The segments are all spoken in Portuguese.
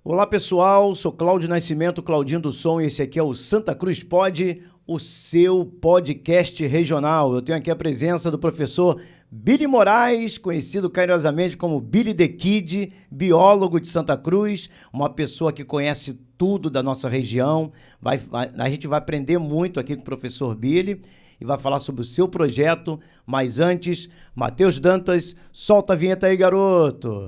Olá pessoal, sou Cláudio Nascimento, Claudinho do Som, e esse aqui é o Santa Cruz Pod, o seu podcast regional. Eu tenho aqui a presença do professor Billy Moraes, conhecido carinhosamente como Billy the Kid, biólogo de Santa Cruz, uma pessoa que conhece tudo da nossa região. A gente vai aprender muito aqui com o professor Billy e vai falar sobre o seu projeto, mas antes, Matheus Dantas, solta a vinheta aí, garoto!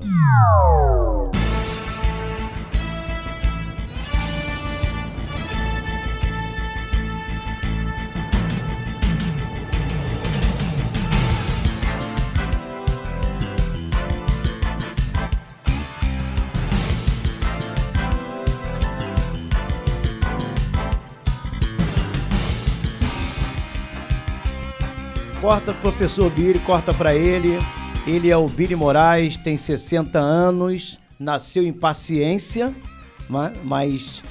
Corta pro professor Billy, corta para ele. Ele é o Billy Moraes, tem 60 anos, nasceu em Paciência, mas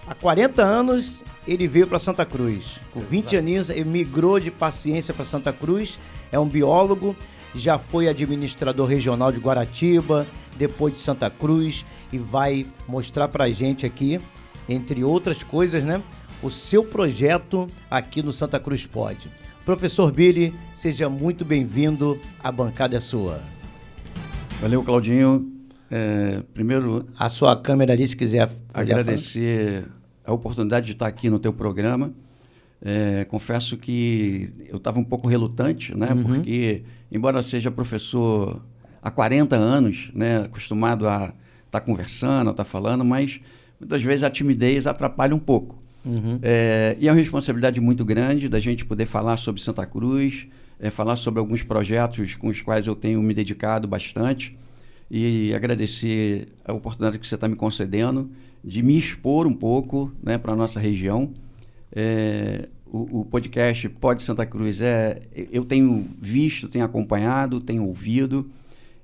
há 40 anos ele veio para Santa Cruz. Com 20 aninhos, ele migrou de Paciência para Santa Cruz, é um biólogo, já foi administrador regional de Guaratiba, depois de Santa Cruz, e vai mostrar pra gente aqui, entre outras coisas, né, o seu projeto aqui no Santa Cruz Pod. Professor Billy, seja muito bem-vindo, a bancada é sua. Valeu, Claudinho. Primeiro, a sua câmera ali, se quiser. Agradecer a oportunidade de estar aqui no teu programa. Confesso que eu estava um pouco relutante, né? Uhum. Porque, embora seja professor há 40 anos, né, acostumado a estar conversando, a estar falando, mas muitas vezes a timidez atrapalha um pouco. Uhum. E é uma responsabilidade muito grande da gente poder falar sobre Santa Cruz, falar sobre alguns projetos com os quais eu tenho me dedicado bastante, e agradecer a oportunidade que você está me concedendo de me expor um pouco, né, para a nossa região. O podcast Pod Santa Cruz eu tenho visto, tenho acompanhado, tenho ouvido,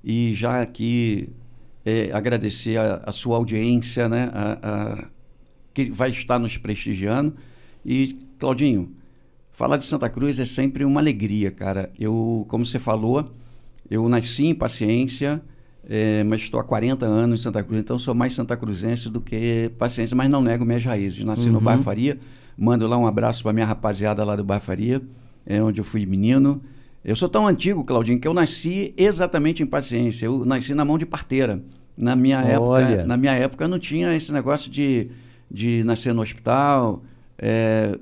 e já aqui agradecer a sua audiência, né, que vai estar nos prestigiando. E, Claudinho, falar de Santa Cruz é sempre uma alegria, cara. Como você falou, eu nasci em Paciência, mas estou há 40 anos em Santa Cruz, então sou mais santacruzense do que paciência, mas não nego minhas raízes. Nasci no Bairro Faria, mando lá um abraço para minha rapaziada lá do Bairro Faria, onde eu fui menino. Eu sou tão antigo, Claudinho, que eu nasci exatamente em Paciência. Eu nasci na mão de parteira. Na minha época não tinha esse negócio de nascer no hospital.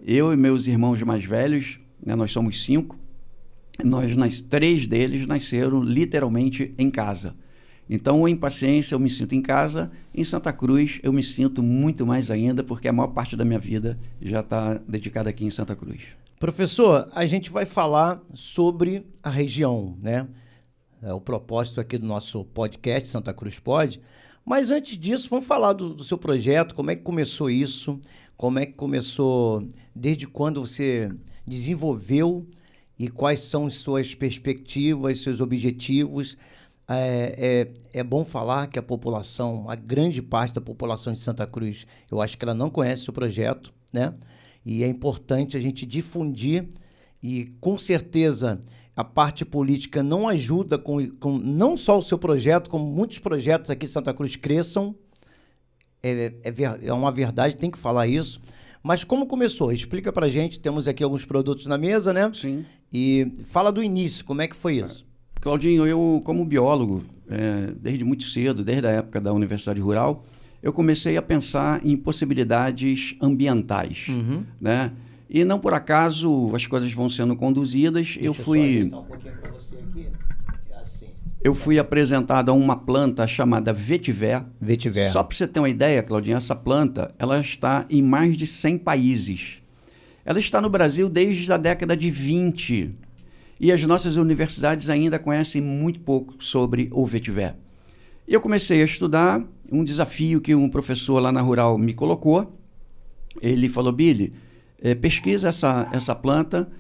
Eu e meus irmãos mais velhos, né, nós somos 5, 3 deles nasceram literalmente em casa. Então, em Paciência eu me sinto em casa, em Santa Cruz eu me sinto muito mais ainda, porque a maior parte da minha vida já está dedicada aqui em Santa Cruz. Professor, a gente vai falar sobre a região, né? É o propósito aqui do nosso podcast, Santa Cruz Pod. Mas antes disso, vamos falar do seu projeto, como é que começou isso, como é que começou, desde quando você desenvolveu e quais são as suas perspectivas, seus objetivos. É bom falar que a população, a grande parte da população de Santa Cruz, eu acho que ela não conhece o projeto, né? E é importante a gente difundir, e com certeza a parte política não ajuda com não só o seu projeto, como muitos projetos aqui em Santa Cruz cresçam. É uma verdade, tem que falar isso. Mas como começou? Explica pra gente, temos aqui alguns produtos na mesa, né? Sim. E fala do início, como é que foi isso? Claudinho, eu como biólogo, desde muito cedo, desde a época da Universidade Rural, eu comecei a pensar em possibilidades ambientais, né? E não por acaso as coisas vão sendo conduzidas. Eu fui apresentado a uma planta chamada vetiver. Só para você ter uma ideia, Claudinho, essa planta ela está em mais de 100 países. Ela está no Brasil desde a década de 20. E as nossas universidades ainda conhecem muito pouco sobre o vetiver. E eu comecei a estudar um desafio que um professor lá na Rural me colocou. Ele falou: Billy, pesquisa essa planta.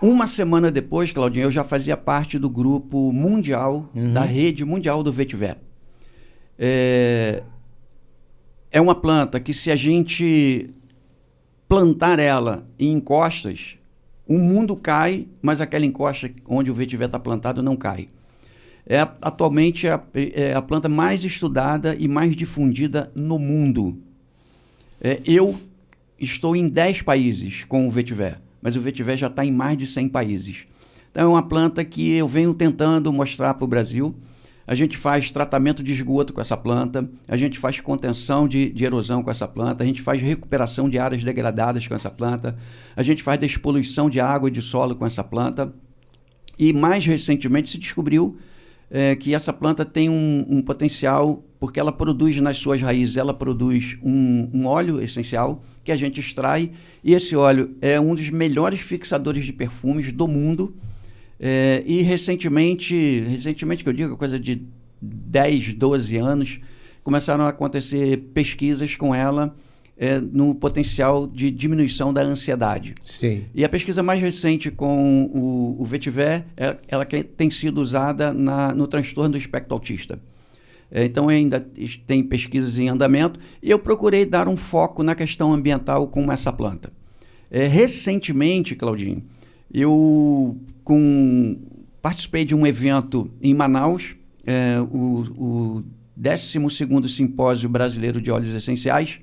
Uma semana depois, Claudinho, eu já fazia parte do grupo mundial, da rede mundial do vetiver. É uma planta que, se a gente plantar ela em encostas, o mundo cai, mas aquela encosta onde o vetiver está plantado não cai. Atualmente é a planta mais estudada e mais difundida no mundo. Eu estou em 10 países com o vetiver, mas o vetiver já está em mais de 100 países. Então é uma planta que eu venho tentando mostrar para o Brasil. A gente faz tratamento de esgoto com essa planta, a gente faz contenção de erosão com essa planta, a gente faz recuperação de áreas degradadas com essa planta, a gente faz despoluição de água e de solo com essa planta. E mais recentemente se descobriu que essa planta tem um potencial, porque ela produz nas suas raízes, ela produz um óleo essencial que a gente extrai, e esse óleo é um dos melhores fixadores de perfumes do mundo. E recentemente que eu digo, coisa de 10, 12 anos, começaram a acontecer pesquisas com ela no potencial de diminuição da ansiedade. Sim. E a pesquisa mais recente com o vetiver, ela tem sido usada no transtorno do espectro autista. Então ainda tem pesquisas em andamento, e eu procurei dar um foco na questão ambiental com essa planta. Recentemente, Claudinho, eu participei de um evento em Manaus, o 12º Simpósio Brasileiro de Óleos Essenciais,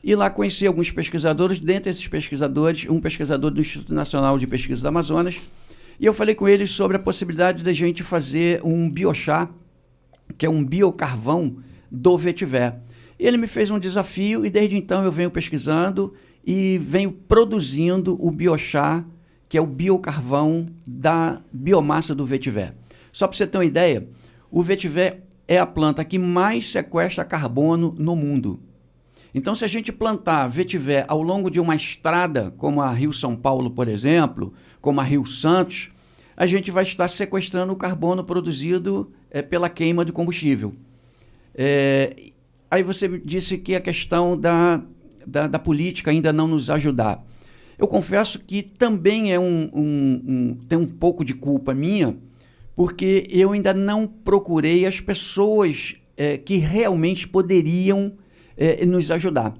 e lá conheci alguns pesquisadores. Dentre esses pesquisadores, um pesquisador do Instituto Nacional de Pesquisa do Amazonas, e eu falei com eles sobre a possibilidade da gente fazer um biochá, que é um biocarvão do vetiver. Ele me fez um desafio, e desde então eu venho pesquisando e venho produzindo o biochá, que é o biocarvão da biomassa do vetiver. Só para você ter uma ideia, o vetiver é a planta que mais sequestra carbono no mundo. Então, se a gente plantar vetiver ao longo de uma estrada, como a Rio-São Paulo, por exemplo, como a Rio-Santos, a gente vai estar sequestrando o carbono produzido pela queima de combustível. Aí você disse que a questão da política ainda não nos ajudar. Eu confesso que também tem um pouco de culpa minha, porque eu ainda não procurei as pessoas que realmente poderiam nos ajudar.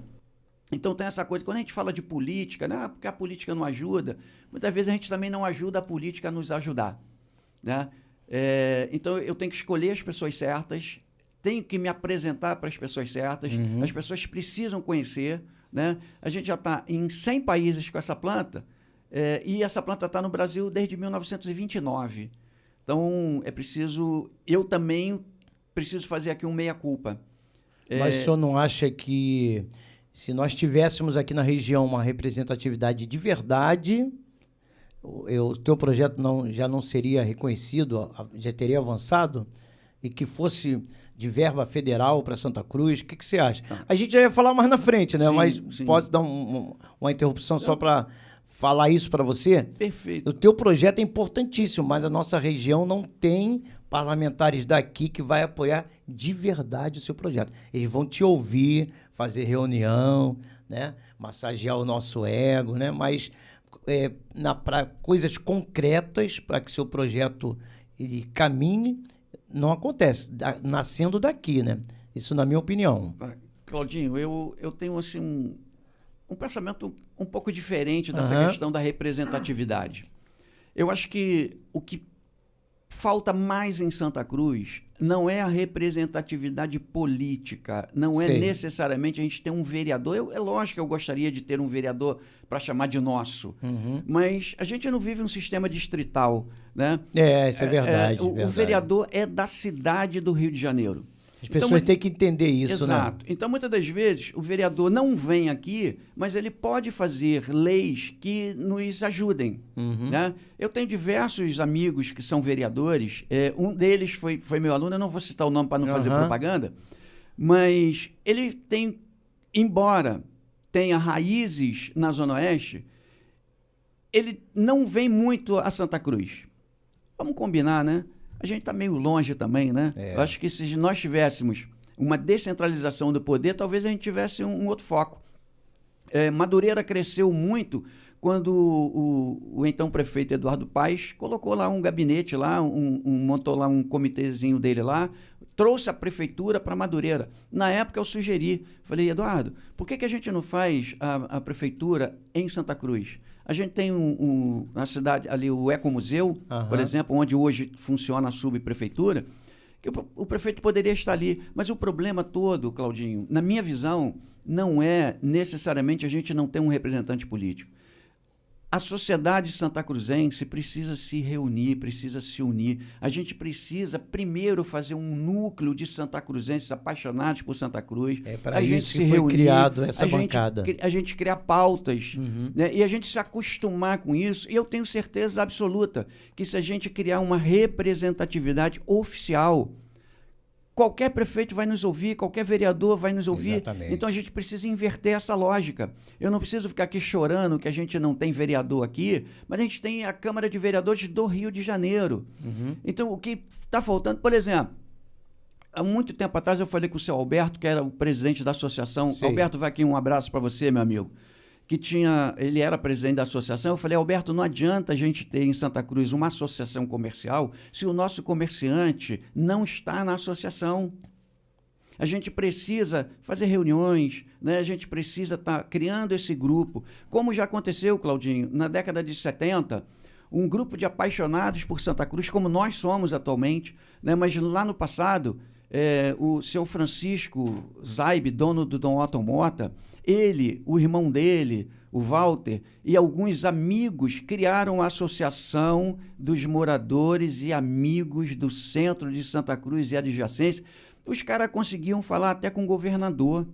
Então tem essa coisa, quando a gente fala de política, né, porque a política não ajuda, muitas vezes a gente também não ajuda a política a nos ajudar, né? Então eu tenho que escolher as pessoas certas, tenho que me apresentar para as pessoas certas, as pessoas precisam conhecer, né? A gente já está em 100 países com essa planta, e essa planta está no Brasil desde 1929. Então eu também preciso fazer aqui um meia-culpa. Mas o senhor não acha que, se nós tivéssemos aqui na região uma representatividade de verdade, o teu projeto já não seria reconhecido, já teria avançado? E que fosse de verba federal para Santa Cruz? O que você acha? A gente já ia falar mais na frente, né? Sim, mas sim. Posso dar uma interrupção só para falar isso para você? Perfeito. O teu projeto é importantíssimo, mas a nossa região não tem parlamentares daqui que vai apoiar de verdade o seu projeto. Eles vão te ouvir, fazer reunião, né? Massagear o nosso ego, né? Mas para coisas concretas, para que seu projeto ele caminhe, não acontece, nascendo daqui, né? Isso na minha opinião. Claudinho, eu tenho assim um pensamento um pouco diferente dessa questão da representatividade. Eu acho que o que falta mais em Santa Cruz não é a representatividade política, não é necessariamente a gente ter um vereador. É lógico que eu gostaria de ter um vereador para chamar de nosso, mas a gente não vive um sistema distrital, né? Isso é verdade. O vereador é da cidade do Rio de Janeiro. As pessoas têm que entender isso, exato, né? Então, muitas das vezes, o vereador não vem aqui, mas ele pode fazer leis que nos ajudem, né? Eu tenho diversos amigos que são vereadores, um deles foi meu aluno, eu não vou citar o nome para não fazer propaganda, mas ele tem, embora tenha raízes na Zona Oeste, ele não vem muito a Santa Cruz. Vamos combinar, né? A gente está meio longe também, né? Eu acho que se nós tivéssemos uma descentralização do poder, talvez a gente tivesse um outro foco. Madureira cresceu muito quando o então prefeito Eduardo Paes colocou lá um gabinete, montou lá um comitêzinho dele lá, trouxe a prefeitura para Madureira. Na época eu sugeri, falei, Eduardo, por que a gente não faz a prefeitura em Santa Cruz? A gente tem na cidade ali o Ecomuseu, por exemplo, onde hoje funciona a subprefeitura, que o prefeito poderia estar ali. Mas o problema todo, Claudinho, na minha visão, não é necessariamente a gente não ter um representante político. A sociedade santacruzense precisa se reunir, precisa se unir. A gente precisa primeiro fazer um núcleo de santacruzenses apaixonados por Santa Cruz. É para isso que foi criado essa bancada. A gente criar pautas, né? E a gente se acostumar com isso. E eu tenho certeza absoluta que se a gente criar uma representatividade oficial, qualquer prefeito vai nos ouvir, qualquer vereador vai nos ouvir. Exatamente. Então a gente precisa inverter essa lógica. Eu não preciso ficar aqui chorando que a gente não tem vereador aqui, mas a gente tem a Câmara de Vereadores do Rio de Janeiro. Então o que está faltando, por exemplo, há muito tempo atrás eu falei com o seu Alberto, que era o presidente da associação. Sim. Alberto, vai aqui um abraço para você, meu amigo. Ele era presidente da associação. Eu falei, Alberto, não adianta a gente ter em Santa Cruz uma associação comercial se o nosso comerciante não está na associação. A gente precisa fazer reuniões, né? A gente precisa estar criando esse grupo. Como já aconteceu, Claudinho, na década de 70, um grupo de apaixonados por Santa Cruz, como nós somos atualmente, né? Mas lá no passado, o seu Francisco Zaib, dono do Dom Otto Mota, ele, o irmão dele, o Walter, e alguns amigos criaram a Associação dos Moradores e Amigos do Centro de Santa Cruz e adjacência. Os caras conseguiam falar até com o governador.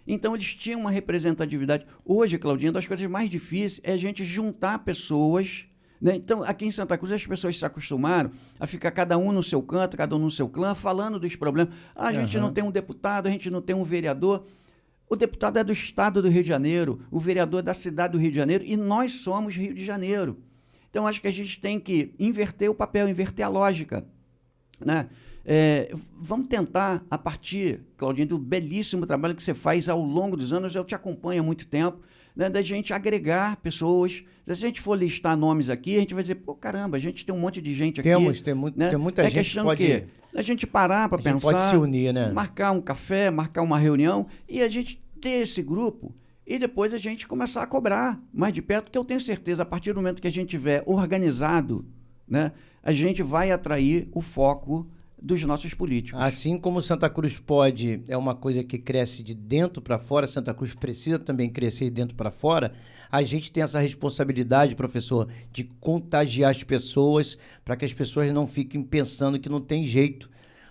Então, eles tinham uma representatividade. Hoje, Claudinha, uma das coisas mais difíceis é a gente juntar pessoas, né? Então, aqui em Santa Cruz, as pessoas se acostumaram a ficar cada um no seu canto, cada um no seu clã, falando dos problemas. A gente não tem um deputado, a gente não tem um vereador. O deputado é do estado do Rio de Janeiro, o vereador é da cidade do Rio de Janeiro, e nós somos Rio de Janeiro. Então, acho que a gente tem que inverter o papel, inverter a lógica, né? Vamos tentar, a partir, Claudinho, do belíssimo trabalho que você faz ao longo dos anos, eu te acompanho há muito tempo, né, da gente agregar pessoas. Se a gente for listar nomes aqui, a gente vai dizer, pô, caramba, a gente tem um monte de gente aqui. Tem muita gente que pode... A gente parar para pensar, pode se unir, né? Marcar um café, marcar uma reunião, e a gente ter esse grupo, e depois a gente começar a cobrar mais de perto, porque eu tenho certeza, a partir do momento que a gente tiver organizado, né, a gente vai atrair o foco dos nossos políticos. Assim como Santa Cruz pode, é uma coisa que cresce de dentro para fora, Santa Cruz precisa também crescer de dentro para fora, a gente tem essa responsabilidade, professor, de contagiar as pessoas para que as pessoas não fiquem pensando que não tem jeito.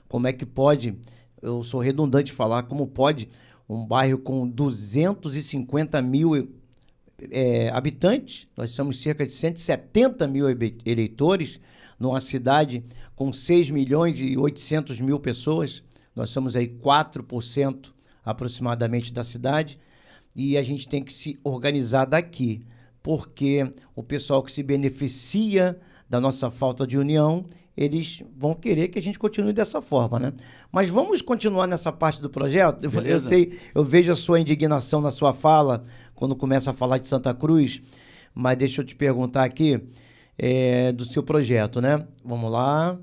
Como é que pode, eu sou redundante de falar, como pode um bairro com 250 mil habitantes, nós somos cerca de 170 mil eleitores, numa cidade com 6 milhões e 800 mil pessoas, nós somos aí 4% aproximadamente da cidade, e a gente tem que se organizar daqui, porque o pessoal que se beneficia da nossa falta de união, eles vão querer que a gente continue dessa forma, né? Mas vamos continuar nessa parte do projeto? Eu vejo a sua indignação na sua fala, quando começa a falar de Santa Cruz, mas deixa eu te perguntar aqui, do seu projeto, né? Vamos lá.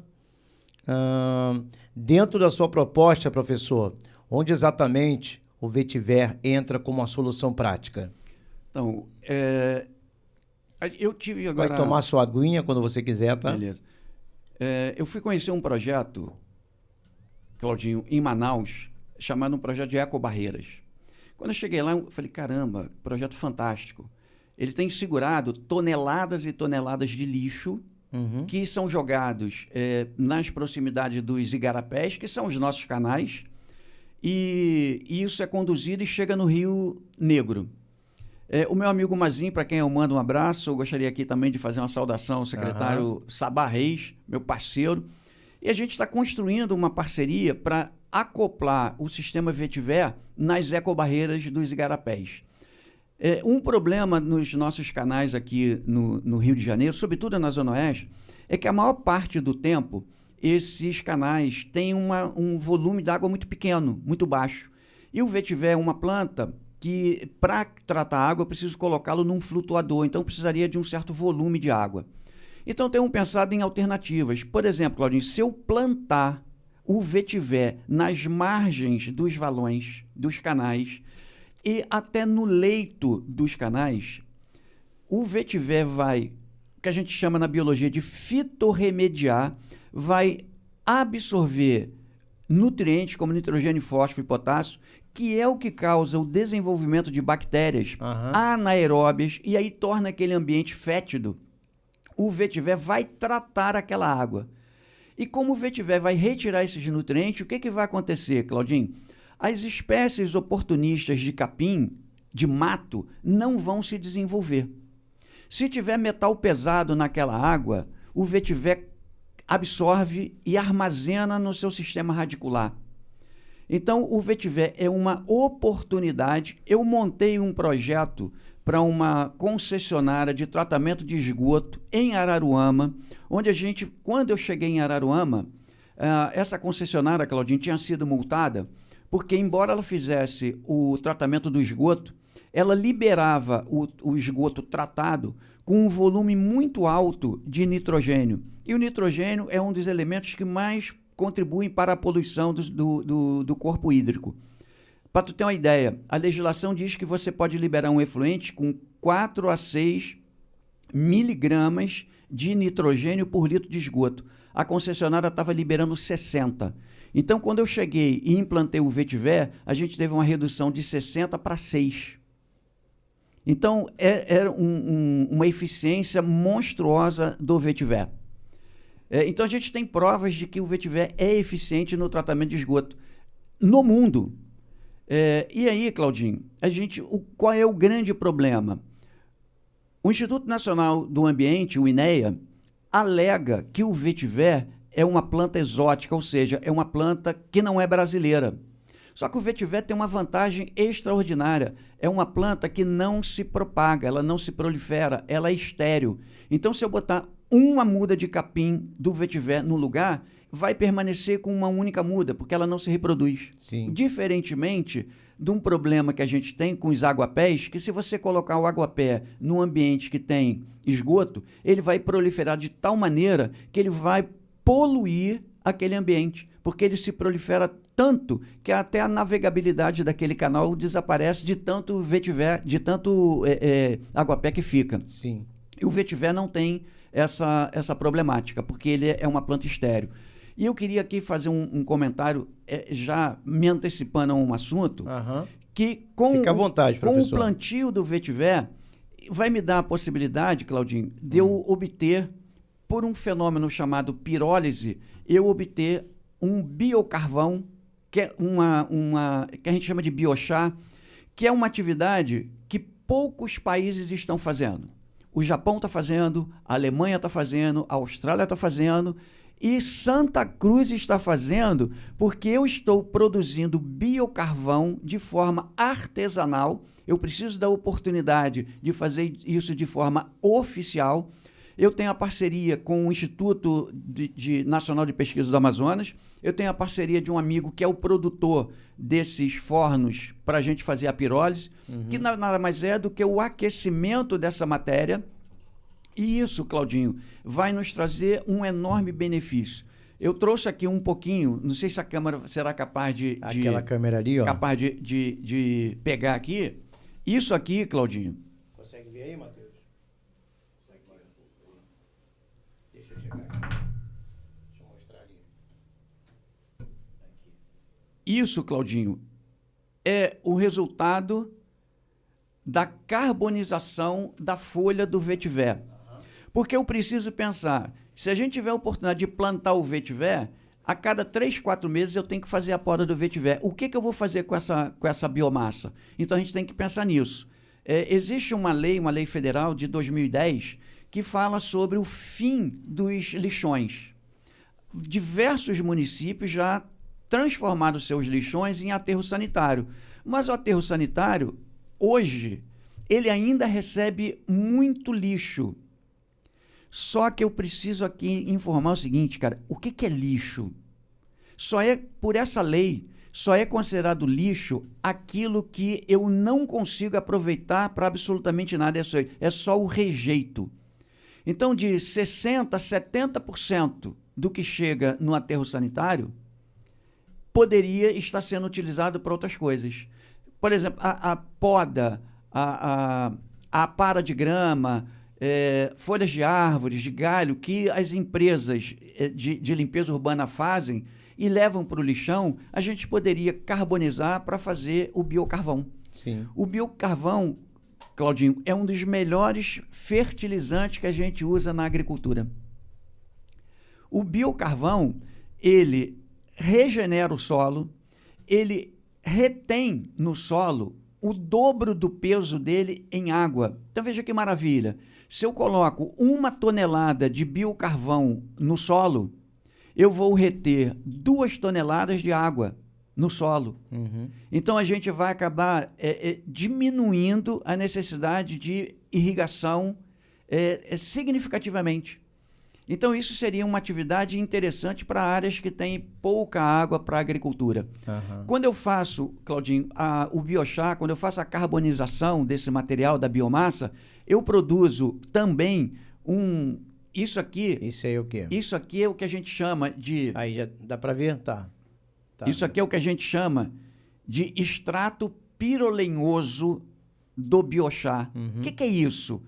Dentro da sua proposta, professor, onde exatamente o Vetiver entra como uma solução prática? Então, eu tive agora... Vai tomar sua aguinha quando você quiser, tá? Beleza. Eu fui conhecer um projeto, Claudinho, em Manaus, chamado um projeto de ecobarreiras. Quando eu cheguei lá, eu falei, caramba, projeto fantástico. Ele tem segurado toneladas e toneladas de lixo que são jogados nas proximidades dos igarapés, que são os nossos canais, e isso é conduzido e chega no Rio Negro. O meu amigo Mazinho, para quem eu mando um abraço, eu gostaria aqui também de fazer uma saudação ao secretário Sabá Reis, meu parceiro, e a gente está construindo uma parceria para acoplar o sistema Vetiver nas ecobarreiras dos igarapés. Um problema nos nossos canais aqui no Rio de Janeiro, sobretudo na Zona Oeste, é que a maior parte do tempo esses canais têm um volume de água muito pequeno, muito baixo. E o Vetiver é uma planta que, para tratar água, eu preciso colocá-lo num flutuador, então precisaria de um certo volume de água. Então, temos pensado em alternativas. Por exemplo, Claudinho, se eu plantar o Vetiver nas margens dos valões, dos canais, e até no leito dos canais, o vetiver vai, que a gente chama na biologia de fitorremediar, vai absorver nutrientes como nitrogênio, fósforo e potássio, que é o que causa o desenvolvimento de bactérias anaeróbias e aí torna aquele ambiente fétido. O vetiver vai tratar aquela água. E como o vetiver vai retirar esses nutrientes, o que vai acontecer, Claudinho? As espécies oportunistas de capim, de mato, não vão se desenvolver. Se tiver metal pesado naquela água, o vetiver absorve e armazena no seu sistema radicular. Então, o vetiver é uma oportunidade. Eu montei um projeto para uma concessionária de tratamento de esgoto em Araruama, onde quando eu cheguei em Araruama, essa concessionária, Claudinho, tinha sido multada, porque embora ela fizesse o tratamento do esgoto, ela liberava o esgoto tratado com um volume muito alto de nitrogênio. E o nitrogênio é um dos elementos que mais contribuem para a poluição do corpo hídrico. Para tu ter uma ideia, a legislação diz que você pode liberar um efluente com 4 a 6 miligramas de nitrogênio por litro de esgoto. A concessionária estava liberando 60. Então, quando eu cheguei e implantei o vetiver, a gente teve uma redução de 60 para 6. Então, era uma eficiência monstruosa do vetiver. Então, a gente tem provas de que o vetiver é eficiente no tratamento de esgoto no mundo. E aí, Claudinho, qual é o grande problema? O Instituto Nacional do Ambiente, o INEA, alega que o vetiver é uma planta exótica, ou seja, é uma planta que não é brasileira. Só que o vetiver tem uma vantagem extraordinária. É uma planta que não se propaga, ela não se prolifera, ela é estéril. Então, se eu botar uma muda de capim do vetiver no lugar, vai permanecer com uma única muda, porque ela não se reproduz. Sim. Diferentemente de um problema que a gente tem com os aguapés, que se você colocar o aguapé num ambiente que tem esgoto, ele vai proliferar de tal maneira que ele vai poluir aquele ambiente, porque ele se prolifera tanto que até a navegabilidade daquele canal desaparece de tanto vetiver, de tanto aguapé que fica. Sim. E o vetiver não tem essa problemática, porque ele é uma planta estéril. E eu queria aqui fazer um comentário, já me antecipando a um assunto, que Fica à vontade, professor. Com o plantio do vetiver, vai me dar a possibilidade, Claudinho, de eu obter, por um fenômeno chamado pirólise, eu obter um biocarvão, que é que a gente chama de biochá, que é uma atividade que poucos países estão fazendo. O Japão está fazendo, a Alemanha está fazendo, a Austrália está fazendo, e Santa Cruz está fazendo porque eu estou produzindo biocarvão de forma artesanal. Eu preciso da oportunidade de fazer isso de forma oficial. Eu tenho a parceria com o Instituto Nacional de Pesquisa do Amazonas. Eu tenho a parceria de um amigo que é o produtor desses fornos para a gente fazer a pirólise, que nada mais é do que o aquecimento dessa matéria. E isso, Claudinho, vai nos trazer um enorme benefício. Eu trouxe aqui um pouquinho, não sei se a câmera será capaz Aquela câmera ali, ó. Capaz de pegar aqui. Isso aqui, Claudinho. Consegue ver aí, Matheus? Deixa eu chegar aqui. Deixa eu mostrar ali. Aqui. Isso, Claudinho, é o resultado da carbonização da folha do vetiver. Porque eu preciso pensar, se a gente tiver a oportunidade de plantar o vetiver, a cada 3, 4 meses eu tenho que fazer a poda do vetiver. O que eu vou fazer com essa biomassa? Então a gente tem que pensar nisso. Existe uma lei federal de 2010 que fala sobre o fim dos lixões. Diversos municípios já transformaram seus lixões em aterro sanitário. Mas o aterro sanitário, hoje, ele ainda recebe muito lixo. Só que eu preciso aqui informar o seguinte, cara, o que é lixo? Por essa lei, só é considerado lixo aquilo que eu não consigo aproveitar para absolutamente nada, é só o rejeito. Então, de 60% a 70% do que chega no aterro sanitário poderia estar sendo utilizado para outras coisas. Por exemplo, a poda, a para de grama, folhas de árvores, de galho, que as empresas de limpeza urbana fazem e levam para o lixão, a gente poderia carbonizar para fazer o biocarvão. Sim. O biocarvão, Claudinho, é um dos melhores fertilizantes que a gente usa na agricultura. O biocarvão, ele regenera o solo, ele retém no solo o dobro do peso dele em água. Então veja que maravilha. Se eu coloco 1 tonelada de biocarvão no solo, eu vou reter 2 toneladas de água no solo. Uhum. Então a gente vai acabar diminuindo a necessidade de irrigação significativamente. Então isso seria uma atividade interessante para áreas que têm pouca água para a agricultura. Uhum. Quando eu faço, Claudinho, o biochar, quando eu faço a carbonização desse material da biomassa, eu produzo também isso aqui. Isso aí é o quê? Isso aqui é o que a gente chama de... Aí já dá para ver? Tá. Isso aqui é o que a gente chama de extrato pirolenhoso do biochar. O que é isso?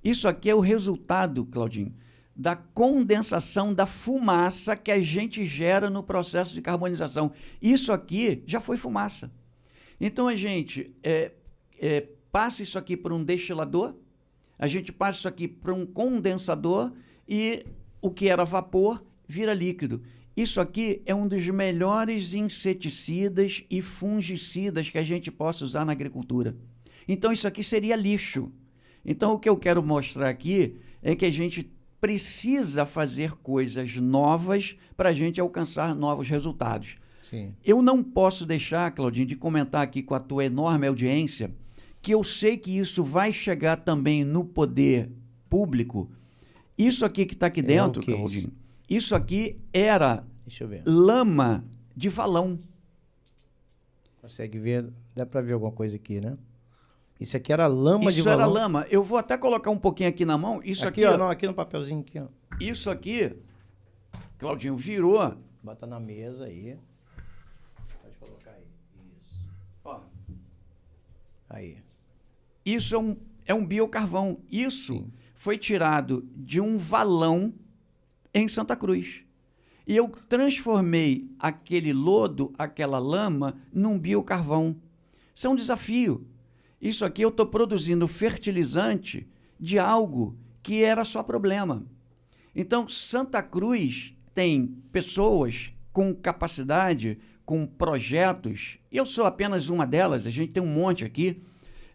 Isso aqui é o resultado, Claudinho, da condensação da fumaça que a gente gera no processo de carbonização. Isso aqui já foi fumaça. Então a gente passa isso aqui por um destilador, a gente passa isso aqui para um condensador e o que era vapor vira líquido. Isso aqui é um dos melhores inseticidas e fungicidas que a gente possa usar na agricultura. Então isso aqui seria lixo. Então o que eu quero mostrar aqui é que a gente precisa fazer coisas novas para a gente alcançar novos resultados. Sim. Eu não posso deixar, Claudinho, de comentar aqui com a tua enorme audiência, que eu sei que isso vai chegar também no poder público. Isso aqui que está aqui dentro, Claudinho, isso aqui era Deixa eu ver. lama de valão. Consegue ver? Dá para ver alguma coisa aqui, né? Isso aqui era lama de Isso valão. era lama. Eu vou até colocar um pouquinho aqui na mão. Isso aqui, ó. Não, aqui no papelzinho aqui, ó. Isso aqui, Claudinho, virou. Bota na mesa aí. Pode colocar aí. Isso. Ó, Aí. isso é um biocarvão. Isso Sim. foi tirado de um valão em Santa Cruz. E eu transformei aquele lodo, aquela lama, num biocarvão. Isso é um desafio. Isso aqui eu estou produzindo fertilizante de algo que era só problema. Então, Santa Cruz tem pessoas com capacidade, com projetos, e eu sou apenas uma delas, a gente tem um monte aqui.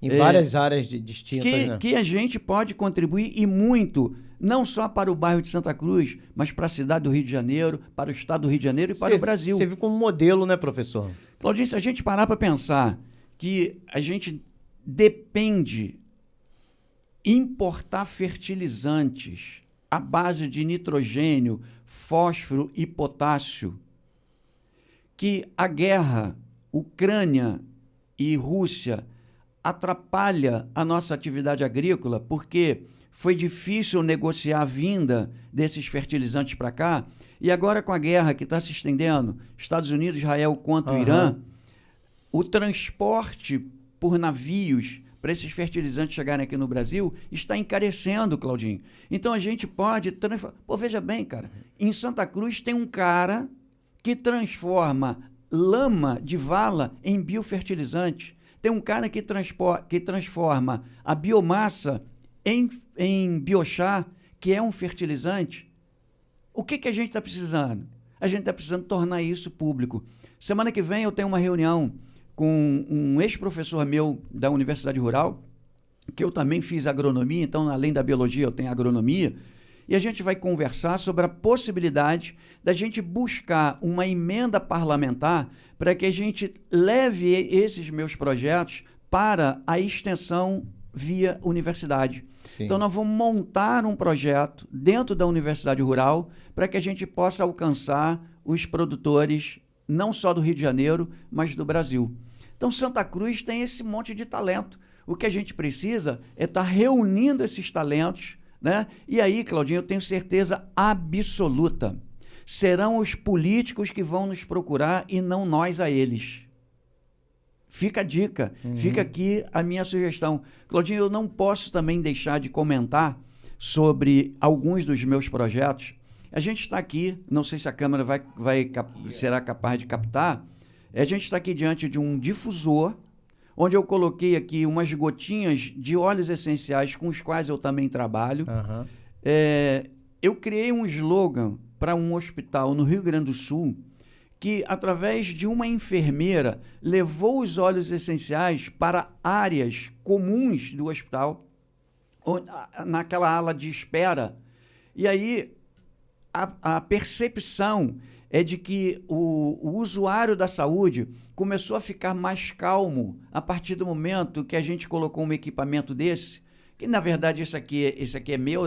Em várias áreas distintas, né? Que a gente pode contribuir e muito, não só para o bairro de Santa Cruz, mas para a cidade do Rio de Janeiro, para o estado do Rio de Janeiro e para o Brasil. Você viu como modelo, né, professor? Claudinho, se a gente parar para pensar que a gente depende importar fertilizantes à base de nitrogênio, fósforo e potássio, que a guerra Ucrânia e Rússia atrapalha a nossa atividade agrícola, porque foi difícil negociar a vinda desses fertilizantes para cá, e agora com a guerra que está se estendendo, Estados Unidos, Israel contra o Irã, o transporte por navios para esses fertilizantes chegarem aqui no Brasil está encarecendo, Claudinho. Então a gente pode transformar... Pô, veja bem, cara, em Santa Cruz tem um cara que transforma lama de vala em biofertilizante. Tem um cara que transforma a biomassa em biochar, que é um fertilizante. O que a gente está precisando? A gente está precisando tornar isso público. Semana que vem eu tenho uma reunião com um ex-professor meu da Universidade Rural, que eu também fiz agronomia, então, além da biologia, eu tenho agronomia, e a gente vai conversar sobre a possibilidade da gente buscar uma emenda parlamentar para que a gente leve esses meus projetos para a extensão via universidade. Sim. Então, nós vamos montar um projeto dentro da Universidade Rural para que a gente possa alcançar os produtores não só do Rio de Janeiro, mas do Brasil. Então, Santa Cruz tem esse monte de talento. O que a gente precisa é estar reunindo esses talentos, né? E aí, Claudinho, eu tenho certeza absoluta, serão os políticos que vão nos procurar e não nós a eles. fica a dica, fica aqui a minha sugestão. Claudinho, eu não posso também deixar de comentar sobre alguns dos meus projetos. A gente está aqui, não sei se a câmera será capaz de captar, a gente está aqui diante de um difusor, onde eu coloquei aqui umas gotinhas de óleos essenciais com os quais eu também trabalho. Eu criei um slogan para um hospital no Rio Grande do Sul, que, através de uma enfermeira, levou os óleos essenciais para áreas comuns do hospital, naquela ala de espera. E aí, a percepção é de que o usuário da saúde começou a ficar mais calmo a partir do momento que a gente colocou um equipamento desse, que na verdade esse aqui é meu,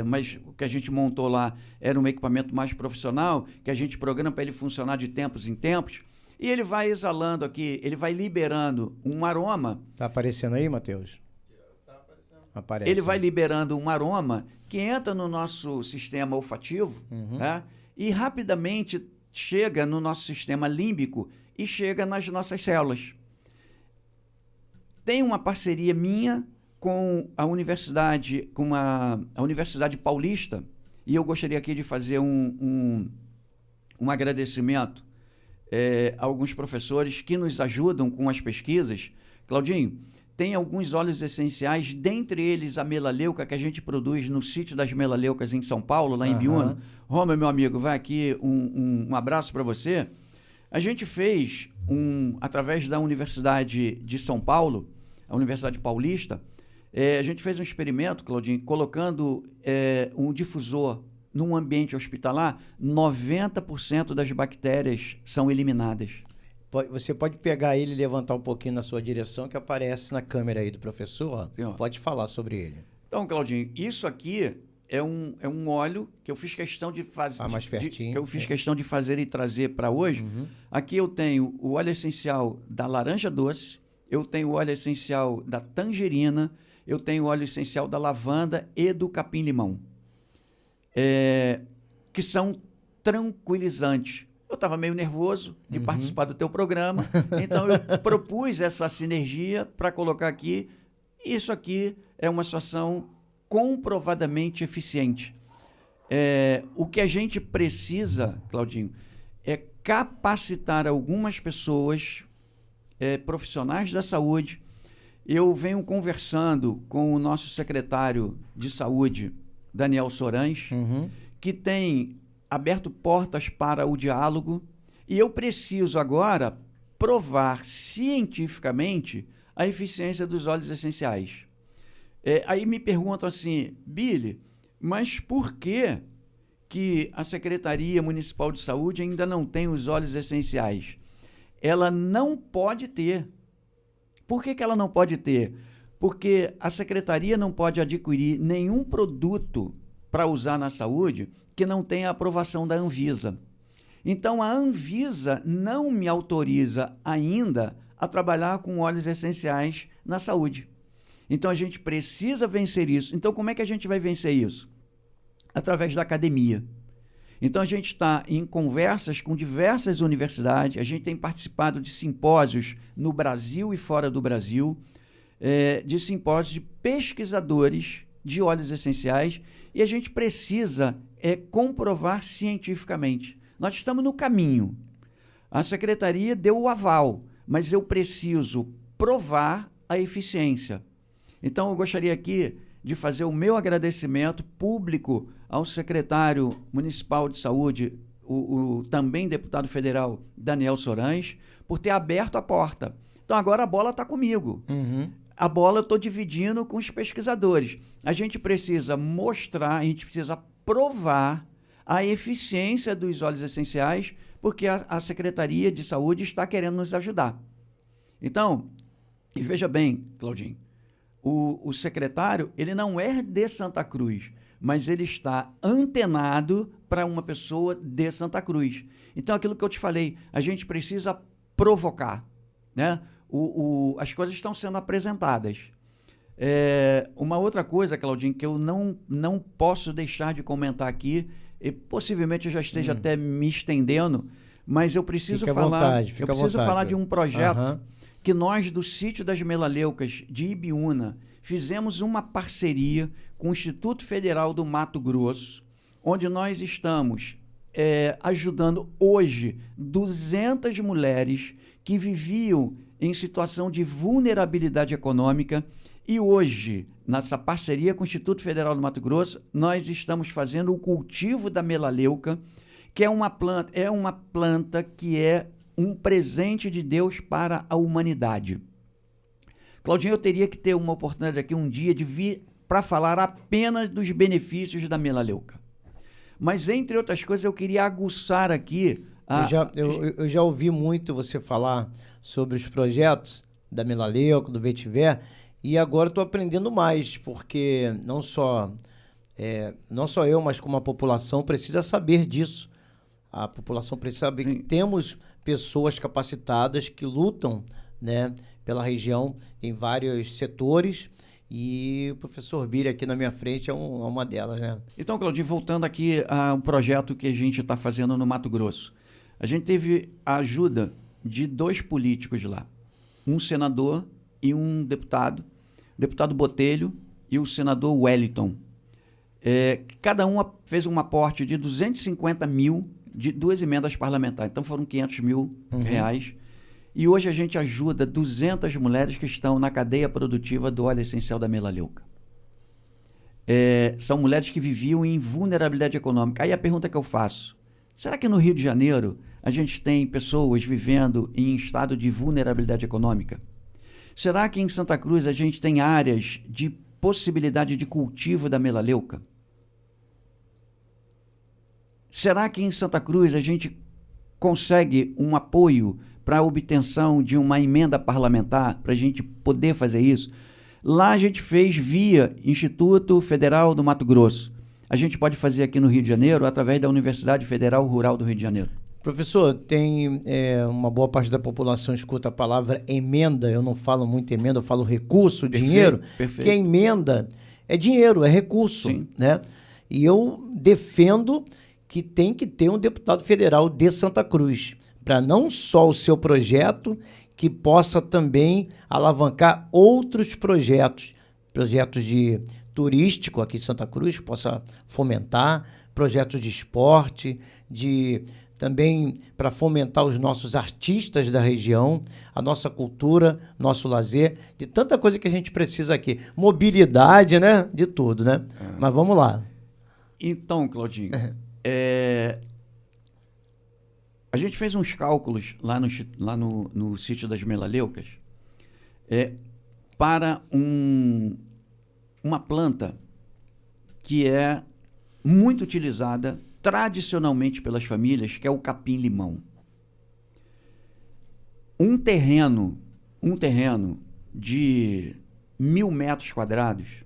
mas o que a gente montou lá era um equipamento mais profissional, que a gente programa para ele funcionar de tempos em tempos, e ele vai exalando aqui, ele vai liberando um aroma. Está aparecendo aí, Matheus? Está aparecendo. Aparece. Ele vai liberando um aroma que entra no nosso sistema olfativo, né? E rapidamente chega no nosso sistema límbico e chega nas nossas células. Tem uma parceria minha com a Universidade Paulista, e eu gostaria aqui de fazer um agradecimento a alguns professores que nos ajudam com as pesquisas. Claudinho, tem alguns óleos essenciais, dentre eles a melaleuca, que a gente produz no sítio das melaleucas em São Paulo, lá em Biúna. Roma, meu amigo, vai aqui um abraço para você. A gente fez, através da Universidade de São Paulo, a Universidade Paulista, a gente fez um experimento, Claudinho, colocando um difusor num ambiente hospitalar, 90% das bactérias são eliminadas. Você pode pegar ele e levantar um pouquinho na sua direção, que aparece na câmera aí do professor. Sim, pode falar sobre ele. Então, Claudinho, isso aqui é um óleo que eu fiz questão de fazer. Mais pertinho. Que eu fiz questão de fazer e trazer para hoje. Aqui eu tenho o óleo essencial da laranja doce, eu tenho o óleo essencial da tangerina, eu tenho o óleo essencial da lavanda e do capim-limão, que são tranquilizantes. Eu estava meio nervoso de participar do teu programa, então eu propus essa sinergia para colocar aqui. Isso aqui é uma situação comprovadamente eficiente. O que a gente precisa, Claudinho, é capacitar algumas pessoas, profissionais da saúde. Eu venho conversando com o nosso secretário de saúde, Daniel Sorães, que tem aberto portas para o diálogo, e eu preciso agora provar cientificamente a eficiência dos óleos essenciais. Aí me perguntam assim, Billy, mas por que a Secretaria Municipal de Saúde ainda não tem os óleos essenciais? Ela não pode ter. Por que ela não pode ter? Porque a Secretaria não pode adquirir nenhum produto para usar na saúde que não tenha aprovação da Anvisa. Então, a Anvisa não me autoriza ainda a trabalhar com óleos essenciais na saúde. Então, a gente precisa vencer isso. Então, como é que a gente vai vencer isso? Através da academia. Então, a gente está em conversas com diversas universidades, a gente tem participado de simpósios no Brasil e fora do Brasil, de simpósios de pesquisadores de óleos essenciais, e a gente precisa comprovar cientificamente. Nós estamos no caminho. A Secretaria deu o aval, mas eu preciso provar a eficiência. Então, eu gostaria aqui de fazer o meu agradecimento público ao secretário municipal de saúde, o também deputado federal Daniel Sorães, por ter aberto a porta. Então, agora a bola está comigo. A bola eu estou dividindo com os pesquisadores. A gente precisa mostrar, a gente precisa provar a eficiência dos óleos essenciais, porque a Secretaria de Saúde está querendo nos ajudar. Então, e veja bem, Claudinho, o secretário, ele não é de Santa Cruz, mas ele está antenado para uma pessoa de Santa Cruz. Então, aquilo que eu te falei, a gente precisa provocar, né? As coisas estão sendo apresentadas. Uma outra coisa, Claudinho, que eu não posso deixar de comentar aqui, e possivelmente eu já esteja até me estendendo, mas eu preciso falar de um projeto que nós, do Sítio das Melaleucas de Ibiúna, fizemos uma parceria com o Instituto Federal do Mato Grosso, onde nós estamos ajudando hoje 200 mulheres que viviam em situação de vulnerabilidade econômica. E hoje, nessa parceria com o Instituto Federal do Mato Grosso, nós estamos fazendo o cultivo da melaleuca, que é uma planta que é um presente de Deus para a humanidade. Claudinho, eu teria que ter uma oportunidade aqui um dia de vir para falar apenas dos benefícios da melaleuca. Mas, entre outras coisas, eu queria aguçar aqui... Eu já ouvi muito você falar sobre os projetos da melaleuca, do vetiver, e agora estou aprendendo mais, porque não só eu, mas como a população precisa saber disso. A população precisa saber que temos pessoas capacitadas que lutam, né, pela região em vários setores, e o professor Bira aqui na minha frente é uma delas, né? Então, Claudinho, voltando aqui ao projeto que a gente está fazendo no Mato Grosso. A gente teve a ajuda de 2 políticos lá, um senador e um deputado, o deputado Botelho e o senador Wellington. Cada um fez um aporte de 250 mil de 2 emendas parlamentares, então foram 500 mil reais. E hoje a gente ajuda 200 mulheres que estão na cadeia produtiva do óleo essencial da melaleuca. São mulheres que viviam em vulnerabilidade econômica. Aí a pergunta que eu faço, será que no Rio de Janeiro a gente tem pessoas vivendo em estado de vulnerabilidade econômica? Será que em Santa Cruz a gente tem áreas de possibilidade de cultivo da melaleuca? Será que em Santa Cruz a gente consegue um apoio para a obtenção de uma emenda parlamentar para a gente poder fazer isso? Lá a gente fez via Instituto Federal do Mato Grosso. A gente pode fazer aqui no Rio de Janeiro através da Universidade Federal Rural do Rio de Janeiro. Professor, tem uma boa parte da população escuta a palavra emenda. Eu não falo muito emenda, eu falo recurso, dinheiro. Perfeito. Que a emenda é dinheiro, é recurso. Sim. Né? E eu defendo que tem que ter um deputado federal de Santa Cruz, para não só o seu projeto, que possa também alavancar outros projetos de turístico aqui em Santa Cruz, que possa fomentar, projetos de esporte, também para fomentar os nossos artistas da região, a nossa cultura, nosso lazer, de tanta coisa que a gente precisa aqui. Mobilidade, né? De tudo, né? Mas vamos lá. Então, Claudinho, a gente fez uns cálculos lá no Sítio das Melaleucas para uma planta que é muito utilizada tradicionalmente pelas famílias, que é o capim-limão. Um terreno de 1.000 metros quadrados,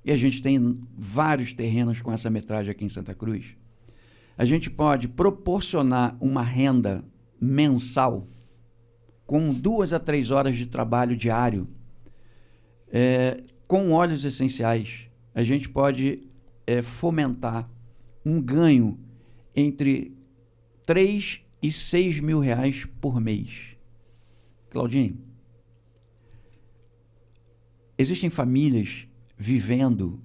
e a gente tem vários terrenos com essa metragem aqui em Santa Cruz, a gente pode proporcionar uma renda mensal com 2 a 3 horas de trabalho diário, com óleos essenciais. A gente pode fomentar um ganho entre 3 e 6 mil reais por mês. Claudinho, existem famílias vivendo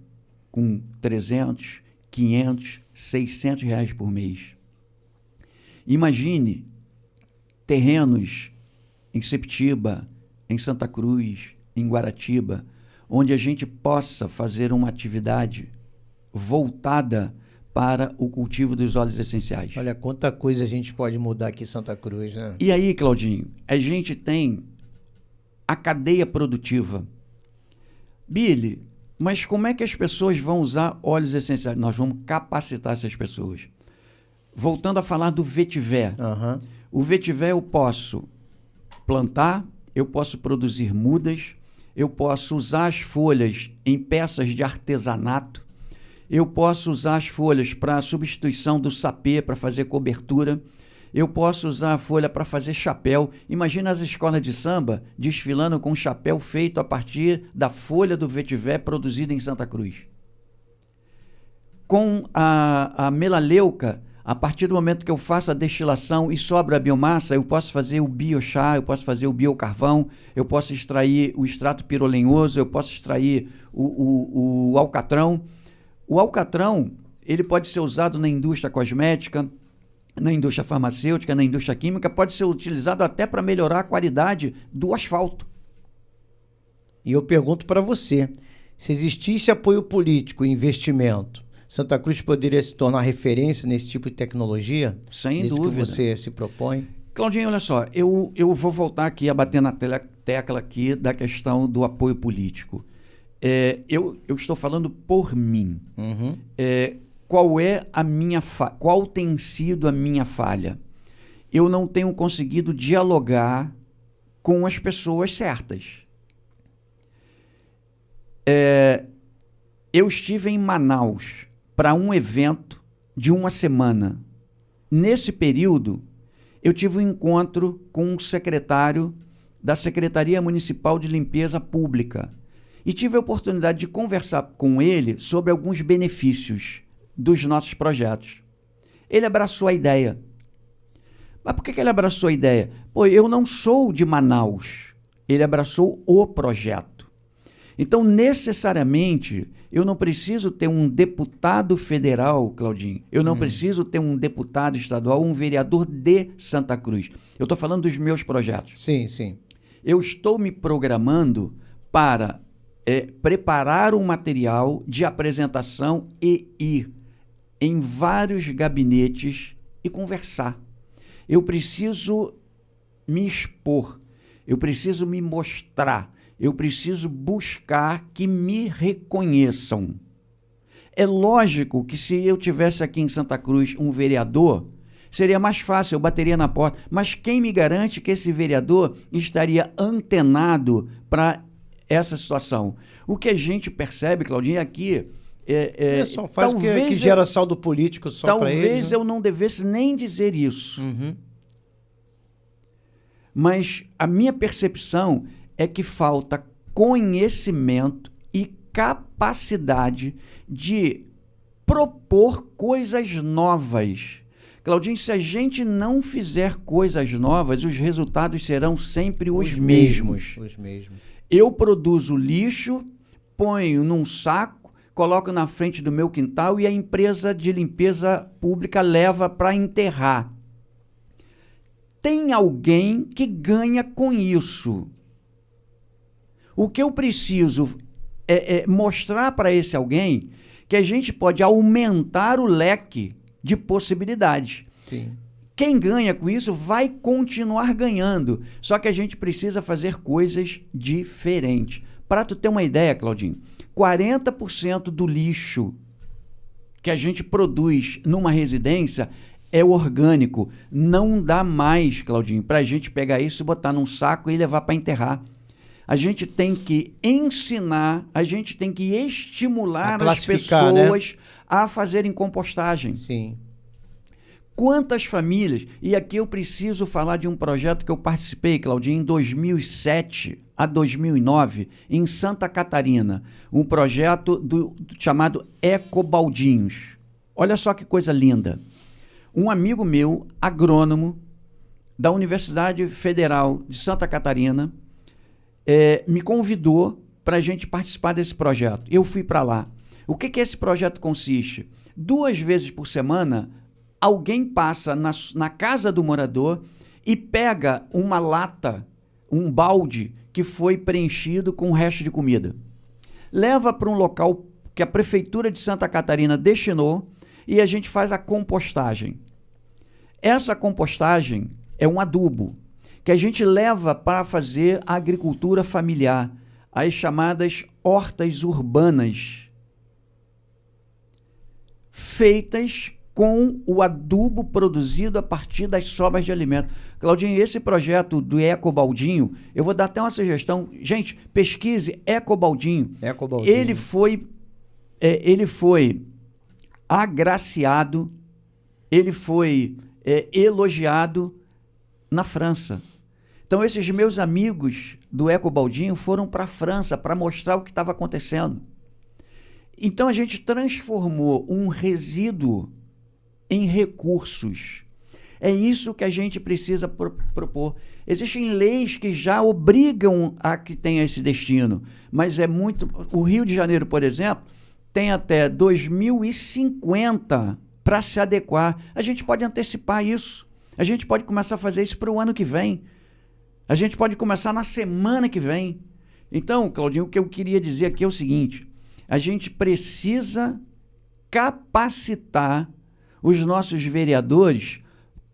com 300, 500, 600 reais por mês. Imagine terrenos em Septiba, em Santa Cruz, em Guaratiba, onde a gente possa fazer uma atividade voltada para o cultivo dos óleos essenciais. Olha, quanta coisa a gente pode mudar aqui em Santa Cruz, né? E aí, Claudinho, a gente tem a cadeia produtiva. Billy, mas como é que as pessoas vão usar óleos essenciais? Nós vamos capacitar essas pessoas. Voltando a falar do vetiver. O vetiver eu posso plantar, eu posso produzir mudas, eu posso usar as folhas em peças de artesanato, eu posso usar as folhas para substituição do sapê, para fazer cobertura, eu posso usar a folha para fazer chapéu. Imagina as escolas de samba desfilando com um chapéu feito a partir da folha do vetiver produzida em Santa Cruz. Com a melaleuca, A partir do momento que eu faço a destilação e sobra a biomassa, eu posso fazer o biochá, eu posso fazer o biocarvão, eu posso extrair o extrato pirolenhoso, eu posso extrair o alcatrão. O alcatrão, ele pode ser usado na indústria cosmética, na indústria farmacêutica, na indústria química, pode ser utilizado até para melhorar a qualidade do asfalto. E eu pergunto para você, se existisse apoio político e investimento, Santa Cruz poderia se tornar referência nesse tipo de tecnologia? Sem dúvida. Que você se propõe? Claudinho, olha só, eu vou voltar aqui a bater na tecla aqui da questão do apoio político. Eu estou falando por mim. Uhum. Qual tem sido a minha falha? Eu não tenho conseguido dialogar com as pessoas certas. Eu estive em Manaus para um evento de uma semana. Nesse período, eu tive um encontro com um secretário da Secretaria Municipal de Limpeza Pública e tive a oportunidade de conversar com ele sobre alguns benefícios dos nossos projetos. Ele abraçou a ideia. Mas por que ele abraçou a ideia? Pô, eu não sou de Manaus. Ele abraçou o projeto. Então, necessariamente, eu não preciso ter um deputado federal, Claudinho. Eu não preciso ter um deputado estadual, um vereador de Santa Cruz. Eu estou falando dos meus projetos. Sim, sim. Eu estou me programando para preparar um material de apresentação e ir em vários gabinetes e conversar. Eu preciso me expor, eu preciso me mostrar, eu preciso buscar que me reconheçam. É lógico que se eu tivesse aqui em Santa Cruz um vereador, seria mais fácil, eu bateria na porta. Mas quem me garante que esse vereador estaria antenado para essa situação? O que a gente percebe, Claudinho, aqui... só faz que gera saldo político só para ele. Talvez eu não devesse nem dizer isso. Uhum. Mas a minha percepção é que falta conhecimento e capacidade de propor coisas novas. Claudinho, se a gente não fizer coisas novas, os resultados serão sempre os mesmos. Os mesmos. Eu produzo lixo, ponho num saco, coloco na frente do meu quintal e a empresa de limpeza pública leva para enterrar. Tem alguém que ganha com isso. O que eu preciso é mostrar para esse alguém que a gente pode aumentar o leque de possibilidades. Sim. Quem ganha com isso vai continuar ganhando, só que a gente precisa fazer coisas diferentes. Para tu ter uma ideia, Claudinho, 40% do lixo que a gente produz numa residência é orgânico. Não dá mais, Claudinho, para a gente pegar isso e botar num saco e levar para enterrar. A gente tem que ensinar, a gente tem que estimular as pessoas, né, a fazerem compostagem. Sim. Quantas famílias... E aqui eu preciso falar de um projeto que eu participei, Claudinho, em 2007 a 2009, em Santa Catarina. Um projeto chamado Ecobaldinhos. Olha só que coisa linda. Um amigo meu, agrônomo, da Universidade Federal de Santa Catarina, me convidou para a gente participar desse projeto. Eu fui para lá. O que esse projeto consiste? 2 vezes por semana, alguém passa na casa do morador e pega uma lata, um balde que foi preenchido com o resto de comida. Leva para um local que a Prefeitura de Santa Catarina destinou e a gente faz a compostagem. Essa compostagem é um adubo que a gente leva para fazer a agricultura familiar, as chamadas hortas urbanas, feitas com o adubo produzido a partir das sobras de alimento. Claudinho, esse projeto do Ecobaldinho, eu vou dar até uma sugestão. Gente, pesquise Ecobaldinho. Ecobaldinho. Ele foi agraciado, ele foi elogiado na França. Então, esses meus amigos do Ecobaldinho foram para a França para mostrar o que estava acontecendo. Então, a gente transformou um resíduo em recursos. É isso que a gente precisa propor. Existem leis que já obrigam a que tenha esse destino, mas é muito... O Rio de Janeiro, por exemplo, tem até 2050 para se adequar. A gente pode antecipar isso. A gente pode começar a fazer isso para o ano que vem. A gente pode começar na semana que vem. Então, Claudinho, o que eu queria dizer aqui é o seguinte: a gente precisa capacitar os nossos vereadores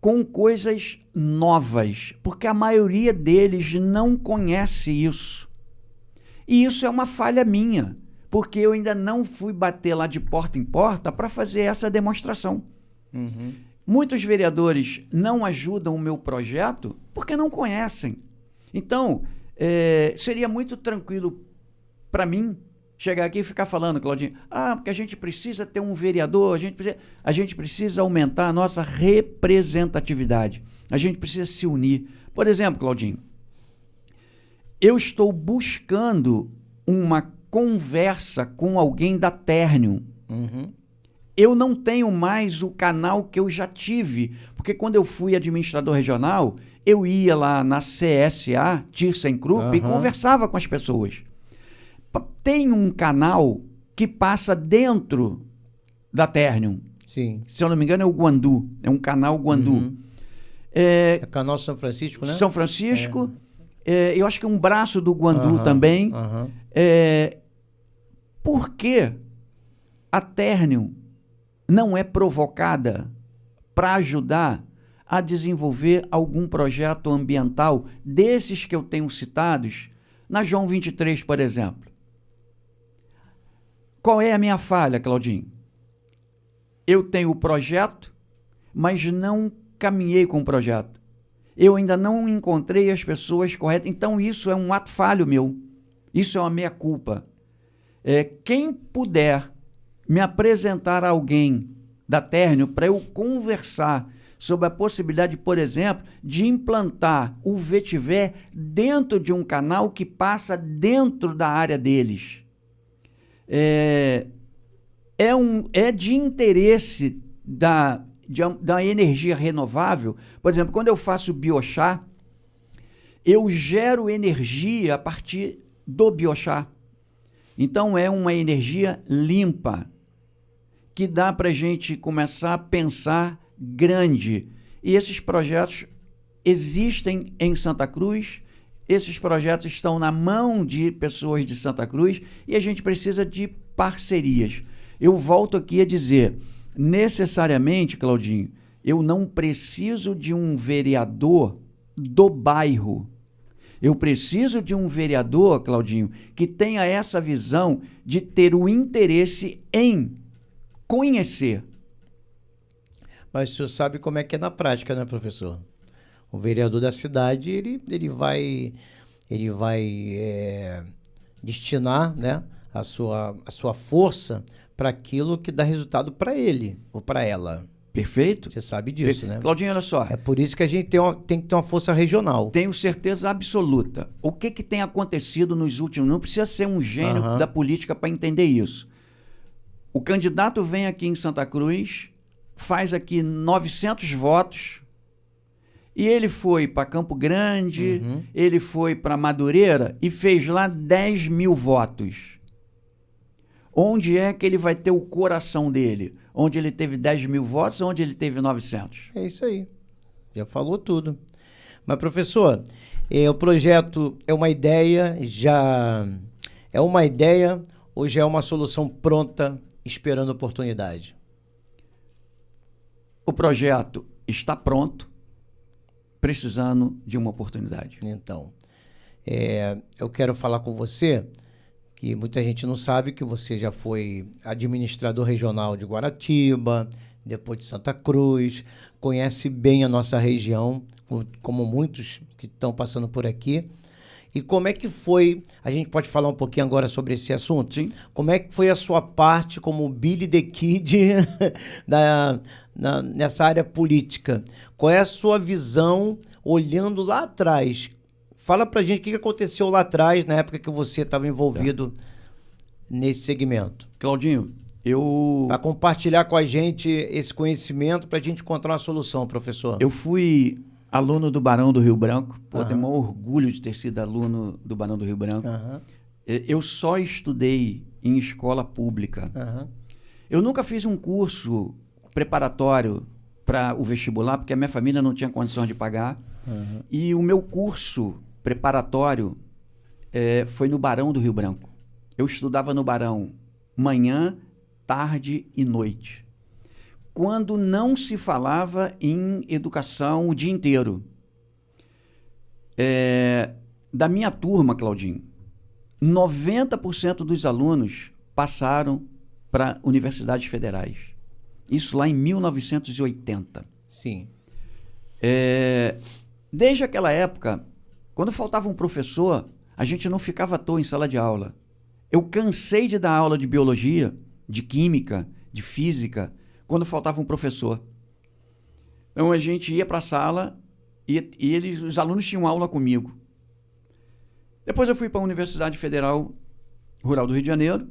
com coisas novas, porque a maioria deles não conhece isso. E isso é uma falha minha, porque eu ainda não fui bater lá de porta em porta para fazer essa demonstração. Uhum. Muitos vereadores não ajudam o meu projeto porque não conhecem. Então, seria muito tranquilo para mim chegar aqui e ficar falando, Claudinho, porque a gente precisa ter um vereador, a gente precisa aumentar a nossa representatividade, a gente precisa se unir. Por exemplo, Claudinho, eu estou buscando uma conversa com alguém da Ternium. Uhum. Eu não tenho mais o canal que eu já tive, porque quando eu fui administrador regional, eu ia lá na CSA, ThyssenKrupp, e conversava com as pessoas. Tem um canal que passa dentro da Ternium. Sim. Se eu não me engano, é o Guandu. É um canal Guandu. Uhum. É canal São Francisco, né? São Francisco. Eu acho que é um braço do Guandu também. Por que a Ternium não é provocada para ajudar a desenvolver algum projeto ambiental desses que eu tenho citados na João 23, por exemplo? Qual é a minha falha, Claudinho? Eu tenho o projeto, mas não caminhei com o projeto. Eu ainda não encontrei as pessoas corretas. Então, isso é um ato falho meu. Isso é uma meia-culpa. Quem puder me apresentar a alguém da Ternium para eu conversar sobre a possibilidade, por exemplo, de implantar o vetiver dentro de um canal que passa dentro da área deles. É de interesse da energia renovável. Por exemplo, quando eu faço biochá, eu gero energia a partir do biochá. Então, é uma energia limpa, que dá para a gente começar a pensar grande. E esses projetos existem em Santa Cruz, esses projetos estão na mão de pessoas de Santa Cruz e a gente precisa de parcerias. Eu volto aqui a dizer, necessariamente, Claudinho, eu não preciso de um vereador do bairro. Eu preciso de um vereador, Claudinho, que tenha essa visão de ter o interesse em conhecer. Mas o senhor sabe como é que é na prática, né, professor? O vereador da cidade, ele vai destinar, né, a sua força para aquilo que dá resultado para ele ou para ela. Perfeito. Você sabe disso, né? Claudinho, olha só. É por isso que a gente tem que ter uma força regional. Tenho certeza absoluta. O que tem acontecido nos últimos... Não precisa ser um gênio da política para entender isso. O candidato vem aqui em Santa Cruz, faz aqui 900 votos, e ele foi para Campo Grande, ele foi para Madureira e fez lá 10 mil votos. Onde é que ele vai ter o coração dele? Onde ele teve 10 mil votos ou onde ele teve 900? É isso aí. Já falou tudo. Mas, professor, o projeto é uma ideia, ou já é uma solução pronta, esperando oportunidade? O projeto está pronto, precisando de uma oportunidade. Então, eu quero falar com você, que muita gente não sabe que você já foi administrador regional de Guaratiba, depois de Santa Cruz, conhece bem a nossa região, como muitos que estão passando por aqui. E como é que foi, a gente pode falar um pouquinho agora sobre esse assunto? Sim. Como é que foi a sua parte como Billy the Kid nessa área política? Qual é a sua visão olhando lá atrás? Fala pra gente o que aconteceu lá atrás, na época que você estava envolvido nesse segmento. Claudinho, Para compartilhar com a gente esse conhecimento, para a gente encontrar uma solução, professor. Eu fui aluno do Barão do Rio Branco. Pô, tenho o maior orgulho de ter sido aluno do Barão do Rio Branco. Eu só estudei em escola pública. Eu nunca fiz um curso preparatório para o vestibular, porque a minha família não tinha condição de pagar. E o meu curso preparatório foi no Barão do Rio Branco. Eu estudava no Barão manhã, tarde e noite. Quando não se falava em educação o dia inteiro. Da minha turma, Claudinho, 90% dos alunos passaram para universidades federais. Isso lá em 1980. Sim. Desde aquela época, quando faltava um professor, a gente não ficava à toa em sala de aula. Eu cansei de dar aula de biologia, de química, de física, quando faltava um professor. Então a gente ia para a sala e os alunos tinham aula comigo. Depois eu fui para a Universidade Federal Rural do Rio de Janeiro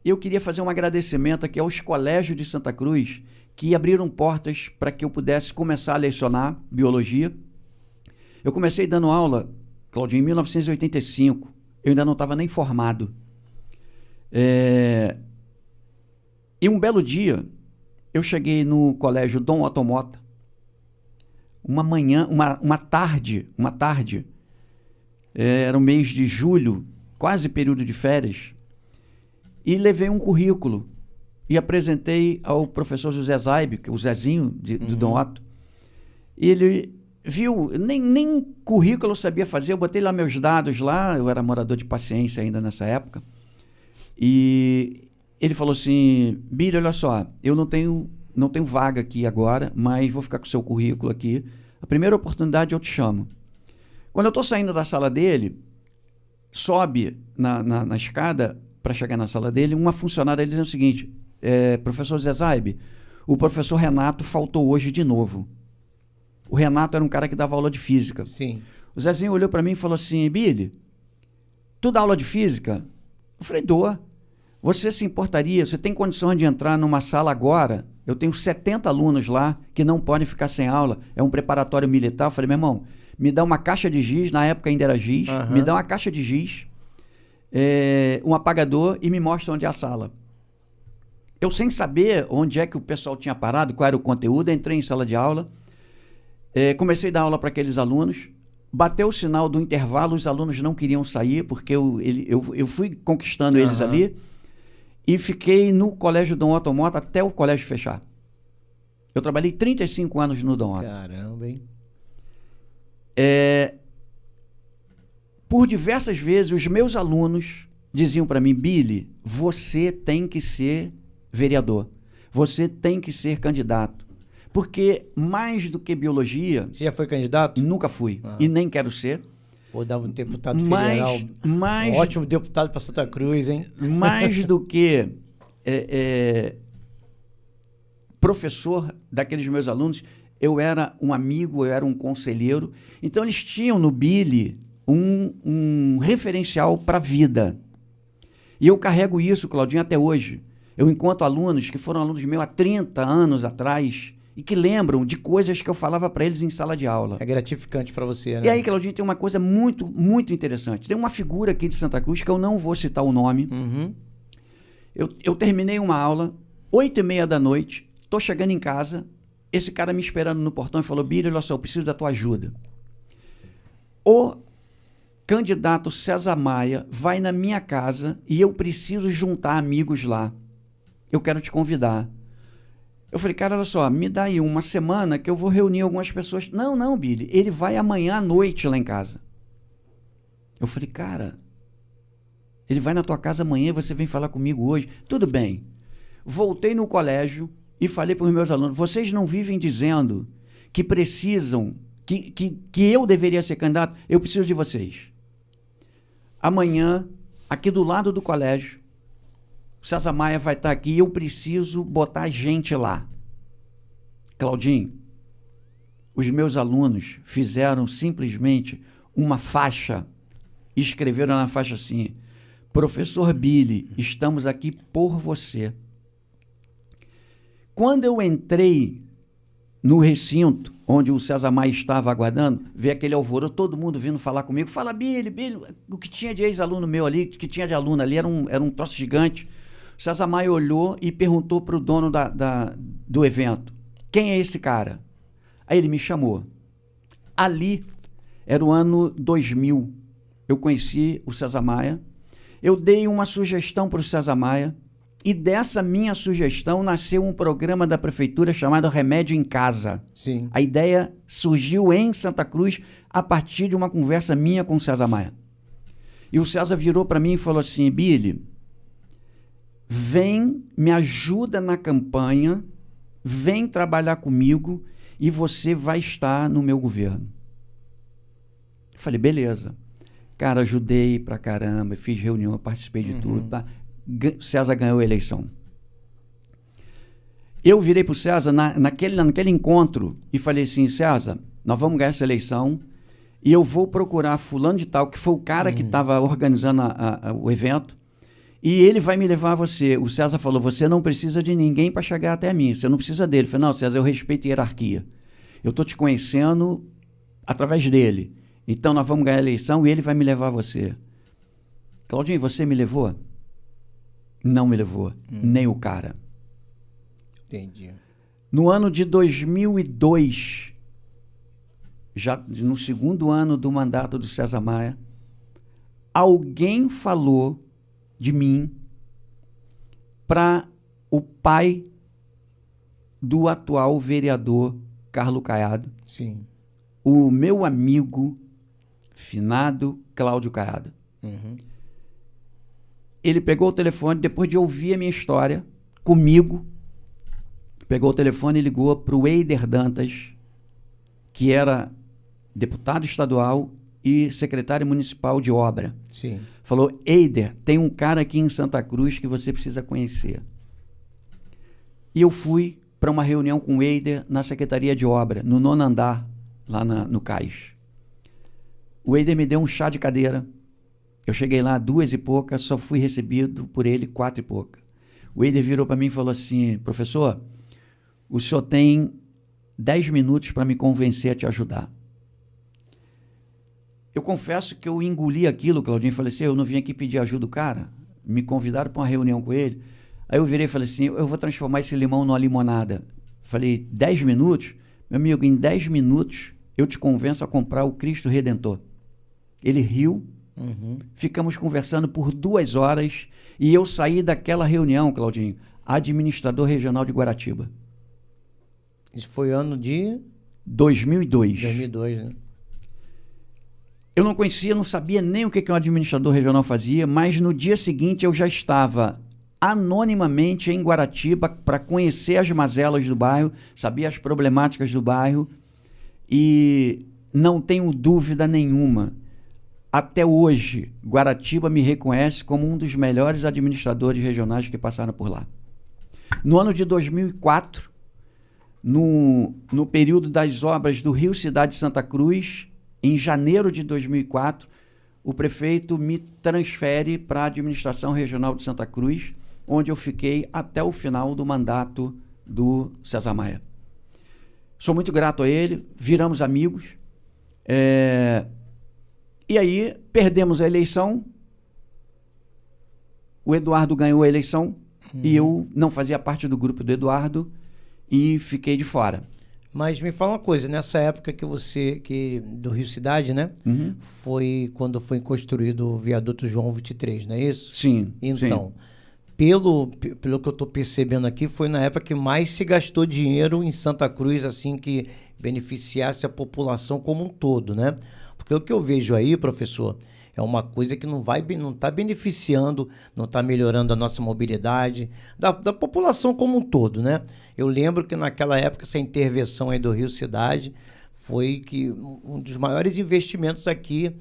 e eu queria fazer um agradecimento aqui aos colégios de Santa Cruz que abriram portas para que eu pudesse começar a lecionar biologia. Eu comecei dando aula, Claudinho, em 1985. Eu ainda não estava nem formado. E um belo dia, eu cheguei no colégio Dom Otto Mota, uma tarde, era o mês de julho, quase período de férias, e levei um currículo e apresentei ao professor José Zaib, o Zezinho do Dom Otto, e ele viu, nem currículo eu sabia fazer, eu botei lá meus dados lá, eu era morador de Paciência ainda nessa época, e ele falou assim: Billy, olha só, eu não tenho vaga aqui agora, mas vou ficar com o seu currículo aqui. A primeira oportunidade eu te chamo. Quando eu estou saindo da sala dele, sobe na escada para chegar na sala dele, uma funcionária dizendo o seguinte: professor Zé Zaib, o professor Renato faltou hoje de novo. O Renato era um cara que dava aula de física. Sim. O Zezinho olhou para mim e falou assim: Billy, tu dá aula de física? Eu falei: dou. Você se importaria, você tem condição de entrar numa sala agora? Eu tenho 70 alunos lá que não podem ficar sem aula. É um preparatório militar. Eu falei: meu irmão, me dá uma caixa de giz, na época ainda era giz, me dá uma caixa de giz, um apagador e me mostra onde é a sala. Eu, sem saber onde é que o pessoal tinha parado, qual era o conteúdo, entrei em sala de aula, comecei a dar aula para aqueles alunos. Bateu o sinal do intervalo, os alunos não queriam sair, porque eu fui conquistando eles ali. E fiquei no colégio Dom Otto Mota até o colégio fechar. Eu trabalhei 35 anos no Dom Otto. Caramba, hein? Por diversas vezes, os meus alunos diziam para mim: Billy, você tem que ser vereador. Você tem que ser candidato. Porque mais do que biologia... Você já foi candidato? Nunca fui. E nem quero ser. Pô, dava um deputado federal. Um ótimo deputado para Santa Cruz, hein? Mais do que professor daqueles meus alunos, eu era um amigo, eu era um conselheiro. Então, eles tinham no Billy um referencial para a vida. E eu carrego isso, Claudinho, até hoje. Eu encontro alunos que foram alunos meus há 30 anos atrás e que lembram de coisas que eu falava para eles em sala de aula. É gratificante para você, né? E aí, Claudinho, tem uma coisa muito, muito interessante. Tem uma figura aqui de Santa Cruz, que eu não vou citar o nome. Eu terminei uma aula, 8h30 da noite, tô chegando em casa, esse cara me esperando no portão e falou: Billy, olha só, eu preciso da tua ajuda. O candidato César Maia vai na minha casa e eu preciso juntar amigos lá. Eu quero te convidar. Eu falei: cara, olha só, me dá aí uma semana que eu vou reunir algumas pessoas. Não, Billy, ele vai amanhã à noite lá em casa. Eu falei: cara, ele vai na tua casa amanhã e você vem falar comigo hoje. Tudo bem. Voltei no colégio e falei para os meus alunos: vocês não vivem dizendo que precisam, que eu deveria ser candidato? Eu preciso de vocês. Amanhã, aqui do lado do colégio, César Maia vai estar aqui e eu preciso botar gente lá. Claudinho, os meus alunos fizeram simplesmente uma faixa, escreveram na faixa assim: professor Billy, estamos aqui por você. Quando eu entrei no recinto, onde o César Maia estava aguardando, veio aquele alvoroço, todo mundo vindo falar comigo, fala, Billy, o que tinha de ex-aluno meu ali, o que tinha de aluno ali, era um troço gigante. O César Maia olhou e perguntou para o dono do evento, quem é esse cara? Aí ele me chamou. Ali, era o ano 2000, eu conheci o César Maia, eu dei uma sugestão para o César Maia, e dessa minha sugestão nasceu um programa da prefeitura chamado Remédio em Casa. Sim. A ideia surgiu em Santa Cruz a partir de uma conversa minha com o César Maia. E o César virou para mim e falou assim, Billy, vem, me ajuda na campanha, vem trabalhar comigo e você vai estar no meu governo. Eu falei, beleza. Cara, ajudei pra caramba, fiz reunião, participei de tudo. Tá? César ganhou a eleição. Eu virei pro César naquele encontro e falei assim, César, nós vamos ganhar essa eleição e eu vou procurar fulano de tal, que foi o cara que estava organizando o evento, e ele vai me levar a você. O César falou, você não precisa de ninguém para chegar até mim, você não precisa dele. Eu falei, não, César, eu respeito a hierarquia. Eu estou te conhecendo através dele. Então nós vamos ganhar a eleição e ele vai me levar a você. Claudinho, você me levou? Não me levou, nem o cara. Entendi. No ano de 2002, já no segundo ano do mandato do César Maia, alguém falou de mim para o pai do atual vereador Carlos Caiado, Sim. o meu amigo finado Cláudio Caiado. Ele pegou o telefone, depois de ouvir a minha história comigo, pegou o telefone e ligou para o Eider Dantas, que era deputado estadual e secretário municipal de obra. Sim. Falou, Eider, tem um cara aqui em Santa Cruz que você precisa conhecer. E eu fui para uma reunião com o Eider na Secretaria de Obra, no 9º andar, lá no Cais. O Eider me deu um chá de cadeira. Eu cheguei lá 2 e pouca, só fui recebido por ele 4 e pouca. O Eider virou para mim e falou assim, professor, o senhor tem 10 minutos para me convencer a te ajudar. Eu confesso que eu engoli aquilo, Claudinho, e falei assim, eu não vim aqui pedir ajuda do cara, me convidaram para uma reunião com ele. Aí eu virei e falei assim, eu vou transformar esse limão numa limonada. Falei, 10 minutos? Meu amigo, em 10 minutos eu te convenço a comprar o Cristo Redentor. Ele riu, ficamos conversando por 2 horas e eu saí daquela reunião, Claudinho, administrador regional de Guaratiba. Isso foi ano de 2002. 2002, né? Eu não conhecia, não sabia nem o que um administrador regional fazia, mas no dia seguinte eu já estava anonimamente em Guaratiba para conhecer as mazelas do bairro, sabia as problemáticas do bairro e não tenho dúvida nenhuma. Até hoje, Guaratiba me reconhece como um dos melhores administradores regionais que passaram por lá. No ano de 2004, no período das obras do Rio Cidade Santa Cruz, em janeiro de 2004, o prefeito me transfere para a administração regional de Santa Cruz, onde eu fiquei até o final do mandato do César Maia. Sou muito grato a ele, viramos amigos. E aí, perdemos a eleição, o Eduardo ganhou a eleição e eu não fazia parte do grupo do Eduardo e fiquei de fora. Mas me fala uma coisa, nessa época do Rio Cidade, né? Foi quando foi construído o viaduto João 23, não é isso? Sim. Então, pelo que eu estou percebendo aqui, foi na época que mais se gastou dinheiro em Santa Cruz, assim, que beneficiasse a população como um todo, né? Porque o que eu vejo aí, professor, é uma coisa que não está beneficiando, não está melhorando a nossa mobilidade, da população como um todo, né? Eu lembro que naquela época, essa intervenção aí do Rio Cidade foi um dos maiores investimentos aqui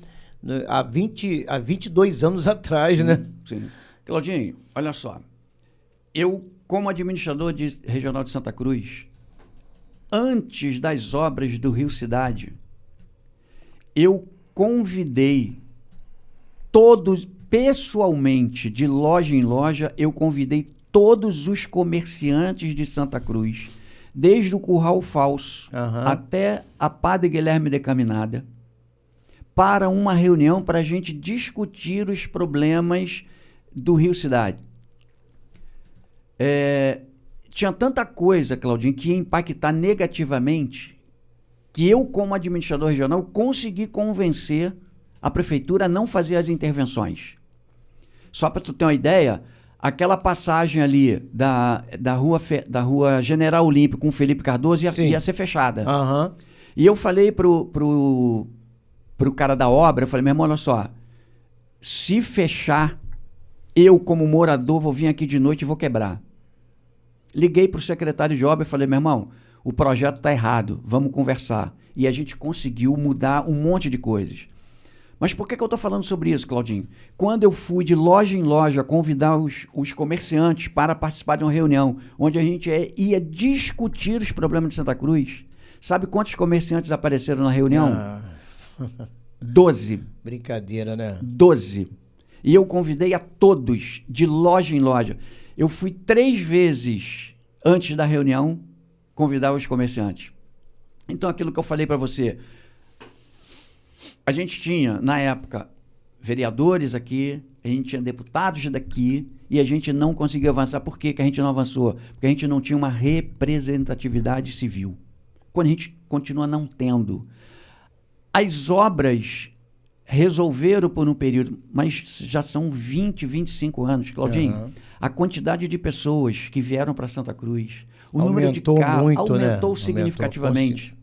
há 22 anos atrás, né? Sim. Claudinho, olha só. Eu, como administrador regional de Santa Cruz, antes das obras do Rio Cidade, eu convidei todos, pessoalmente, de loja em loja, eu convidei todos os comerciantes de Santa Cruz, desde o Curral Falso até a Padre Guilherme de Caminada, para uma reunião para a gente discutir os problemas do Rio Cidade. Tinha tanta coisa, Claudinho, que ia impactar negativamente, que eu, como administrador regional, consegui convencer a prefeitura a não fazer as intervenções. Só para tu ter uma ideia, aquela passagem ali da rua General Olímpio com Felipe Cardoso ia ser fechada. E eu falei pro cara da obra, eu falei, meu irmão, olha só, se fechar, eu como morador vou vir aqui de noite e vou quebrar. Liguei pro secretário de obra e falei, meu irmão, o projeto está errado, vamos conversar. E a gente conseguiu mudar um monte de coisas. Mas por que eu estou falando sobre isso, Claudinho? Quando eu fui de loja em loja convidar os comerciantes para participar de uma reunião, onde a gente ia discutir os problemas de Santa Cruz, sabe quantos comerciantes apareceram na reunião? 12. Brincadeira, né? 12. E eu convidei a todos, de loja em loja. Eu fui 3 vezes antes da reunião convidar os comerciantes. Então, aquilo que eu falei para você, a gente tinha, na época, vereadores aqui, a gente tinha deputados daqui, e a gente não conseguiu avançar. Por que a gente não avançou? Porque a gente não tinha uma representatividade civil. Quando a gente continua não tendo. As obras resolveram por um período, mas já são 20, 25 anos, Claudinho. A quantidade de pessoas que vieram para Santa Cruz, o número de carros aumentou significativamente.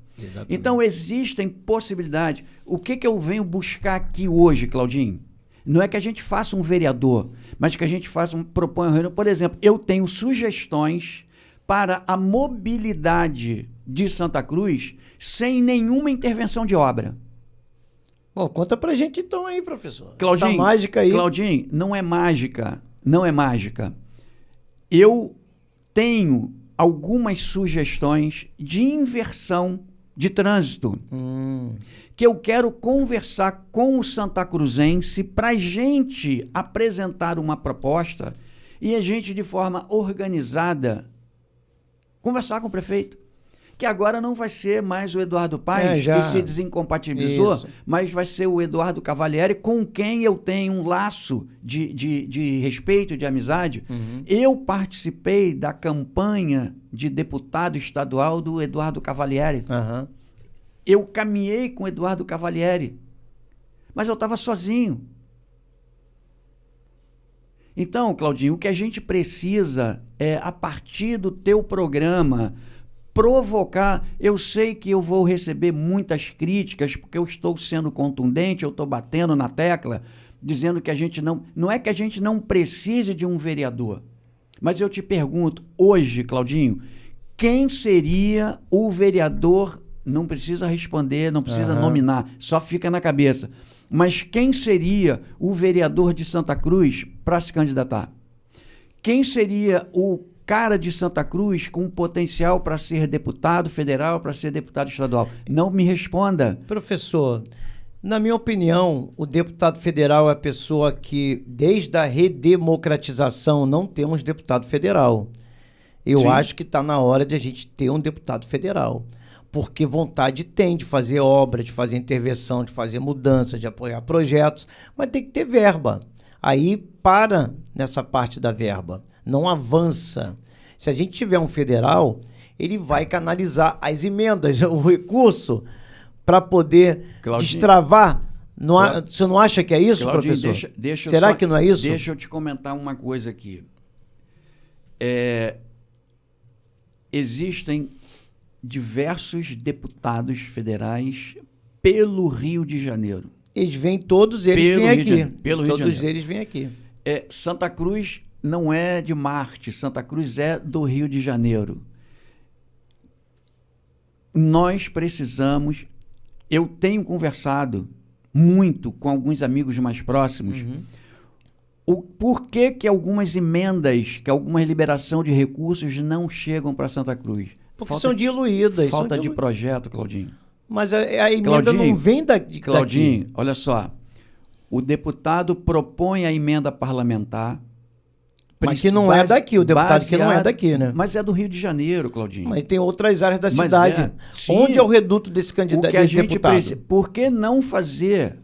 Então, existem possibilidades. O que eu venho buscar aqui hoje, Claudinho? Não é que a gente faça um vereador, mas que a gente proponha uma reunião. Por exemplo, eu tenho sugestões para a mobilidade de Santa Cruz sem nenhuma intervenção de obra. Bom, conta pra gente então aí, professor. Claudinho, essa mágica aí. Claudinho, não é mágica. Não é mágica. Eu tenho algumas sugestões de inversão de trânsito que eu quero conversar com o santacruzense para a gente apresentar uma proposta e a gente, de forma organizada, conversar com o prefeito. Que agora não vai ser mais o Eduardo Paes, que se desincompatibilizou, mas vai ser o Eduardo Cavalieri, com quem eu tenho um laço de respeito, de amizade. Eu participei da campanha de deputado estadual do Eduardo Cavalieri. Eu caminhei com o Eduardo Cavalieri, mas eu estava sozinho. Então, Claudinho, o que a gente precisa é, a partir do teu programa, provocar. Eu sei que eu vou receber muitas críticas, porque eu estou sendo contundente, eu estou batendo na tecla, dizendo que a gente não é que a gente não precise de um vereador, mas eu te pergunto, hoje, Claudinho, quem seria o vereador? Não precisa responder, não precisa nominar, só fica na cabeça. Mas quem seria o vereador de Santa Cruz para se candidatar? Quem seria o cara de Santa Cruz com potencial para ser deputado federal, para ser deputado estadual? Não me responda. Professor, na minha opinião, o deputado federal é a pessoa que, desde a redemocratização, não temos deputado federal. Eu acho que está na hora de a gente ter um deputado federal. Porque vontade tem de fazer obra, de fazer intervenção, de fazer mudança, de apoiar projetos, mas tem que ter verba. Aí para nessa parte da verba, não avança. Se a gente tiver um federal, ele vai canalizar as emendas, o recurso, para poder destravar. Você não acha que é isso, Claudinho, professor? Será que não é isso? Deixa eu te comentar uma coisa aqui. Existem diversos deputados federais pelo Rio de Janeiro. Todos eles vêm aqui. Todos eles vêm aqui. Santa Cruz não é de Marte, Santa Cruz é do Rio de Janeiro. Nós precisamos, eu tenho conversado muito com alguns amigos mais próximos, o porquê que algumas emendas, que alguma liberação de recursos não chegam para Santa Cruz. Porque são diluídas. Falta de projeto, Claudinho. Mas a emenda não vem daqui. Claudinho, olha só. O deputado propõe a emenda parlamentar, Mas que não é daqui, o deputado que não é daqui, né? Mas é do Rio de Janeiro, Claudinho. Mas tem outras áreas da cidade. Onde é o reduto desse candidato, desse deputado? Por que não fazer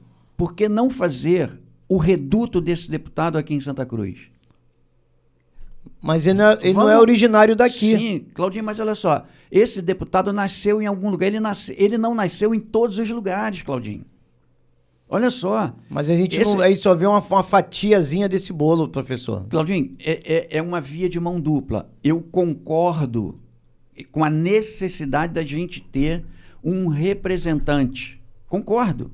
o reduto desse deputado aqui em Santa Cruz? Mas ele não é originário daqui. Sim, Claudinho, mas olha só, esse deputado nasceu em algum lugar, ele não nasceu em todos os lugares, Claudinho. Olha só. Mas a gente aí só vê uma fatiazinha desse bolo, professor. Claudinho, é uma via de mão dupla. Eu concordo com a necessidade da gente ter um representante. Concordo.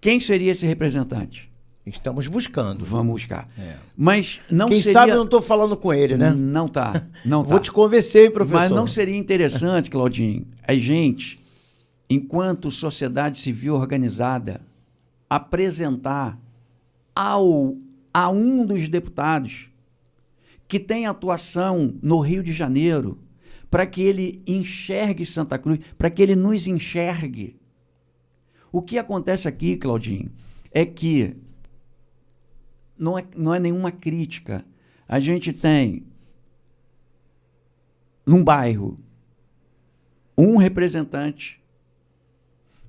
Quem seria esse representante? Estamos buscando. Vamos buscar. Mas não Quem seria... sabe eu não estou falando com ele, né? Não tá. Vou te convencer, professor. Mas não seria interessante, Claudinho, a gente, enquanto sociedade civil organizada, apresentar a um dos deputados que tem atuação no Rio de Janeiro, para que ele enxergue Santa Cruz, para que ele nos enxergue. O que acontece aqui, Claudinho, é que não é nenhuma crítica. A gente tem, num bairro, um representante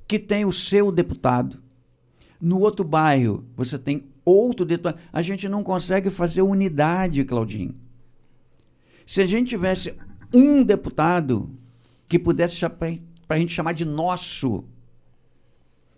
que tem o seu deputado. No outro bairro, você tem outro deputado. A gente não consegue fazer unidade, Claudinho. Se a gente tivesse um deputado que pudesse para a gente chamar de nosso.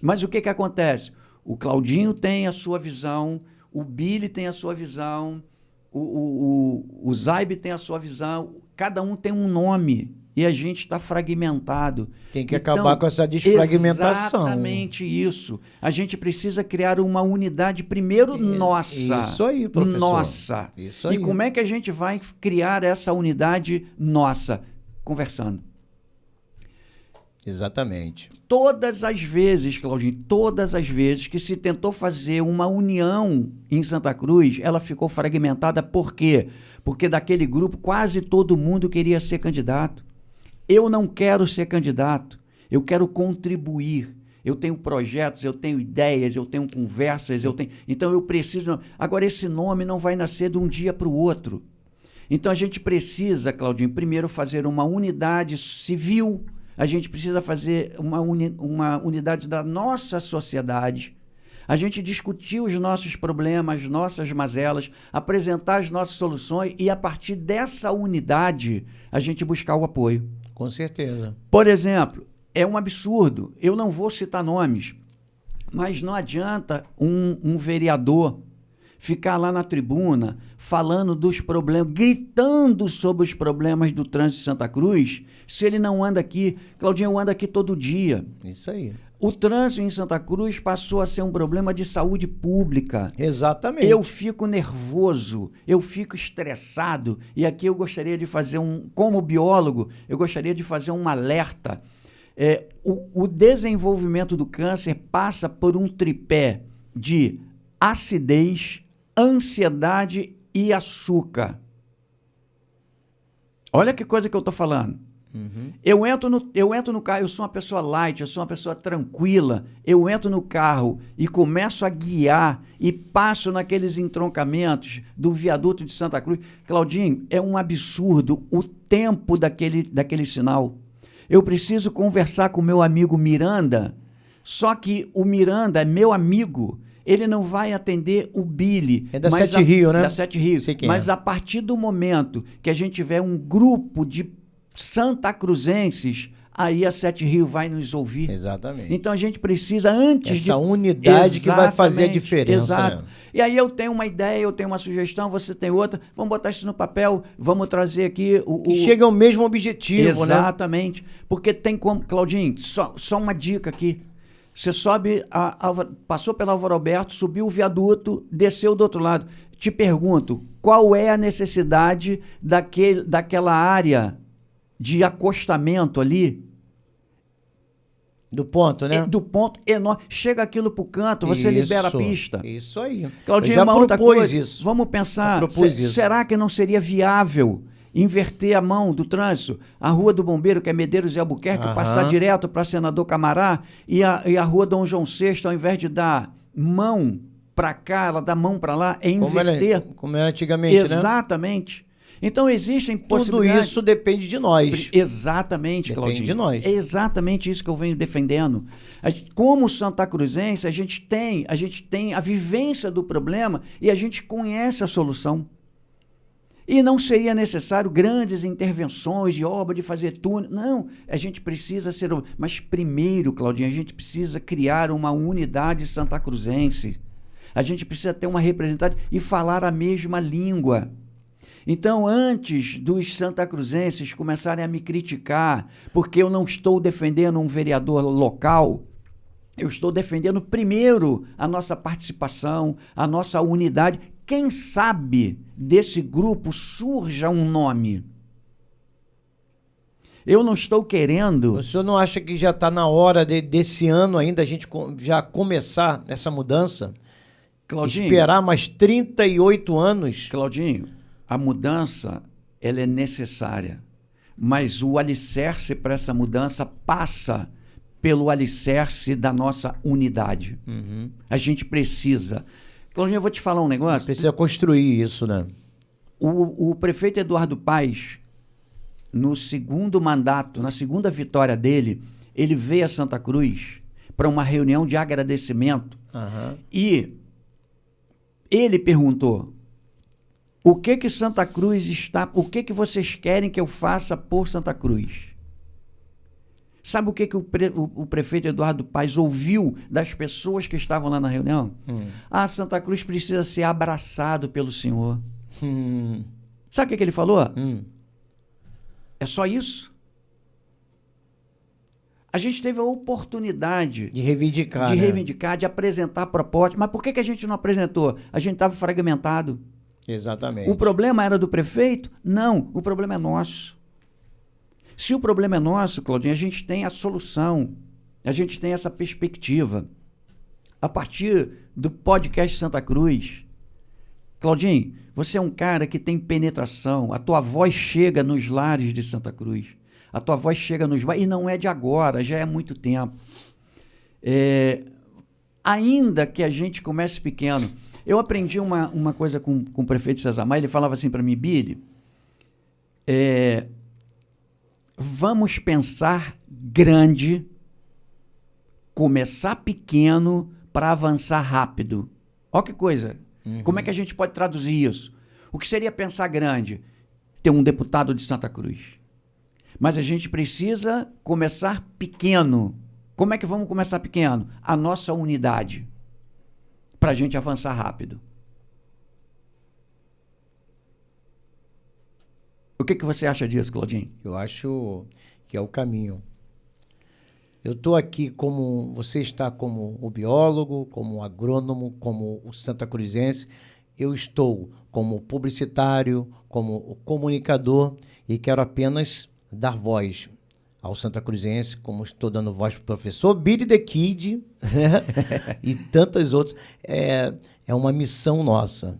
Mas o que acontece? O Claudinho tem a sua visão, o Billy tem a sua visão, o Zaibe tem a sua visão, cada um tem um nome e a gente está fragmentado. Tem que acabar com essa desfragmentação. Exatamente isso. A gente precisa criar uma unidade primeiro nossa. Isso aí, professor. Nossa. Isso aí. E como é que a gente vai criar essa unidade nossa? Conversando. Exatamente. Todas as vezes, Claudinho, todas as vezes que se tentou fazer uma união em Santa Cruz, ela ficou fragmentada. Por quê? Porque daquele grupo quase todo mundo queria ser candidato. Eu não quero ser candidato, eu quero contribuir. Eu tenho projetos, eu tenho ideias, eu tenho conversas, então eu preciso... Agora, esse nome não vai nascer de um dia para o outro. Então, a gente precisa, Claudinho, primeiro fazer uma unidade civil. A gente precisa fazer uma unidade da nossa sociedade. A gente discutir os nossos problemas, nossas mazelas, apresentar as nossas soluções e, a partir dessa unidade, a gente buscar o apoio. Com certeza. Por exemplo, é um absurdo, eu não vou citar nomes, mas não adianta um vereador ficar lá na tribuna falando dos problemas, gritando sobre os problemas do trânsito de Santa Cruz, se ele não anda aqui. Claudinho, eu ando aqui todo dia. Isso aí. O trânsito em Santa Cruz passou a ser um problema de saúde pública. Exatamente. Eu fico nervoso, eu fico estressado, e aqui eu gostaria de fazer como biólogo, eu gostaria de fazer um alerta. O desenvolvimento do câncer passa por um tripé de acidez, ansiedade e açúcar. Olha que coisa que eu estou falando. Uhum. Eu entro no carro, eu sou uma pessoa light, eu sou uma pessoa tranquila, eu entro no carro e começo a guiar e passo naqueles entroncamentos do viaduto de Santa Cruz. Claudinho, é um absurdo o tempo daquele sinal. Eu preciso conversar com o meu amigo Miranda, só que o Miranda é meu amigo, ele não vai atender o Billy. É da Sete Rio, né? Da Sete Rio. Mas a partir do momento que a gente tiver um grupo de Santa Cruzenses, aí a Sete Rio vai nos ouvir. Exatamente. Então a gente precisa essa unidade que vai fazer a diferença. Exato. Né? E aí eu tenho uma ideia, eu tenho uma sugestão, você tem outra, vamos botar isso no papel, vamos trazer aqui que chega ao mesmo objetivo. Exatamente. Né? Porque tem como, Claudinho, só uma dica aqui. Você sobe, passou pela Álvaro Alberto, subiu o viaduto, desceu do outro lado. Te pergunto, qual é a necessidade daquela área de acostamento ali? Do ponto, né? Do ponto enorme. Chega aquilo pro canto, você libera a pista. Isso aí. Claudinho, uma outra coisa. Isso. Vamos pensar, será que não seria viável inverter a mão do trânsito? A Rua do Bombeiro, que é Medeiros e Albuquerque, passar direto para Senador Camará, e a Rua Dom João VI, ao invés de dar mão para cá, ela dá a mão para lá, é inverter. Como era antigamente, Exatamente. Né? Então, existem possibilidades... Tudo isso depende de nós. Exatamente, Claudinho. Depende de nós. É exatamente isso que eu venho defendendo. Como Santa Cruzense, a gente tem a vivência do problema e a gente conhece a solução. E não seria necessário grandes intervenções de obra, de fazer túnel. Não, a gente precisa ser... Mas primeiro, Claudinho, a gente precisa criar uma unidade santacruzense. A gente precisa ter uma representante e falar a mesma língua. Então, antes dos santacruzenses começarem a me criticar, porque eu não estou defendendo um vereador local, eu estou defendendo primeiro a nossa participação, a nossa unidade. Quem sabe desse grupo surja um nome. Eu não estou querendo... O senhor não acha que já está na hora desse ano ainda a gente já começar essa mudança? Claudinho, esperar mais 38 anos? Claudinho, a mudança ela é necessária, mas o alicerce para essa mudança passa pelo alicerce da nossa unidade. Uhum. A gente precisa... Claudinho, eu vou te falar um negócio. Precisa construir isso, né? O prefeito Eduardo Paes, no segundo mandato, na segunda vitória dele, ele veio a Santa Cruz para uma reunião de agradecimento. Uhum. E ele perguntou: o que Santa Cruz está... O que vocês querem que eu faça por Santa Cruz? Sabe o que o prefeito Eduardo Paes ouviu das pessoas que estavam lá na reunião? Santa Cruz precisa ser abraçado pelo Senhor. Sabe o que ele falou? É só isso? A gente teve a oportunidade de reivindicar, de apresentar propostas. Mas por que a gente não apresentou? A gente estava fragmentado. Exatamente. O problema era do prefeito? Não, o problema é nosso. Se o problema é nosso, Claudinho, a gente tem a solução, a gente tem essa perspectiva. A partir do podcast Santa Cruz, Claudinho, você é um cara que tem penetração, a tua voz chega nos lares de Santa Cruz, a tua voz chega nos bairros, e não é de agora, já é há muito tempo. Ainda que a gente comece pequeno, eu aprendi uma coisa com o prefeito César Maia, ele falava assim para mim: Billy, vamos pensar grande, começar pequeno para avançar rápido. Olha que coisa. Como é que a gente pode traduzir isso? O que seria pensar grande? Ter um deputado de Santa Cruz. Mas a gente precisa começar pequeno. Como é que vamos começar pequeno? A nossa unidade. Para a gente avançar rápido. O que você acha disso, Claudinho? Eu acho que é o caminho. Eu estou aqui como... Você está como o biólogo, como o agrônomo, como o santacruzense. Eu estou como publicitário, como o comunicador e quero apenas dar voz ao santacruzense, como estou dando voz para o professor Billy the Kid e tantas outras. É uma missão nossa.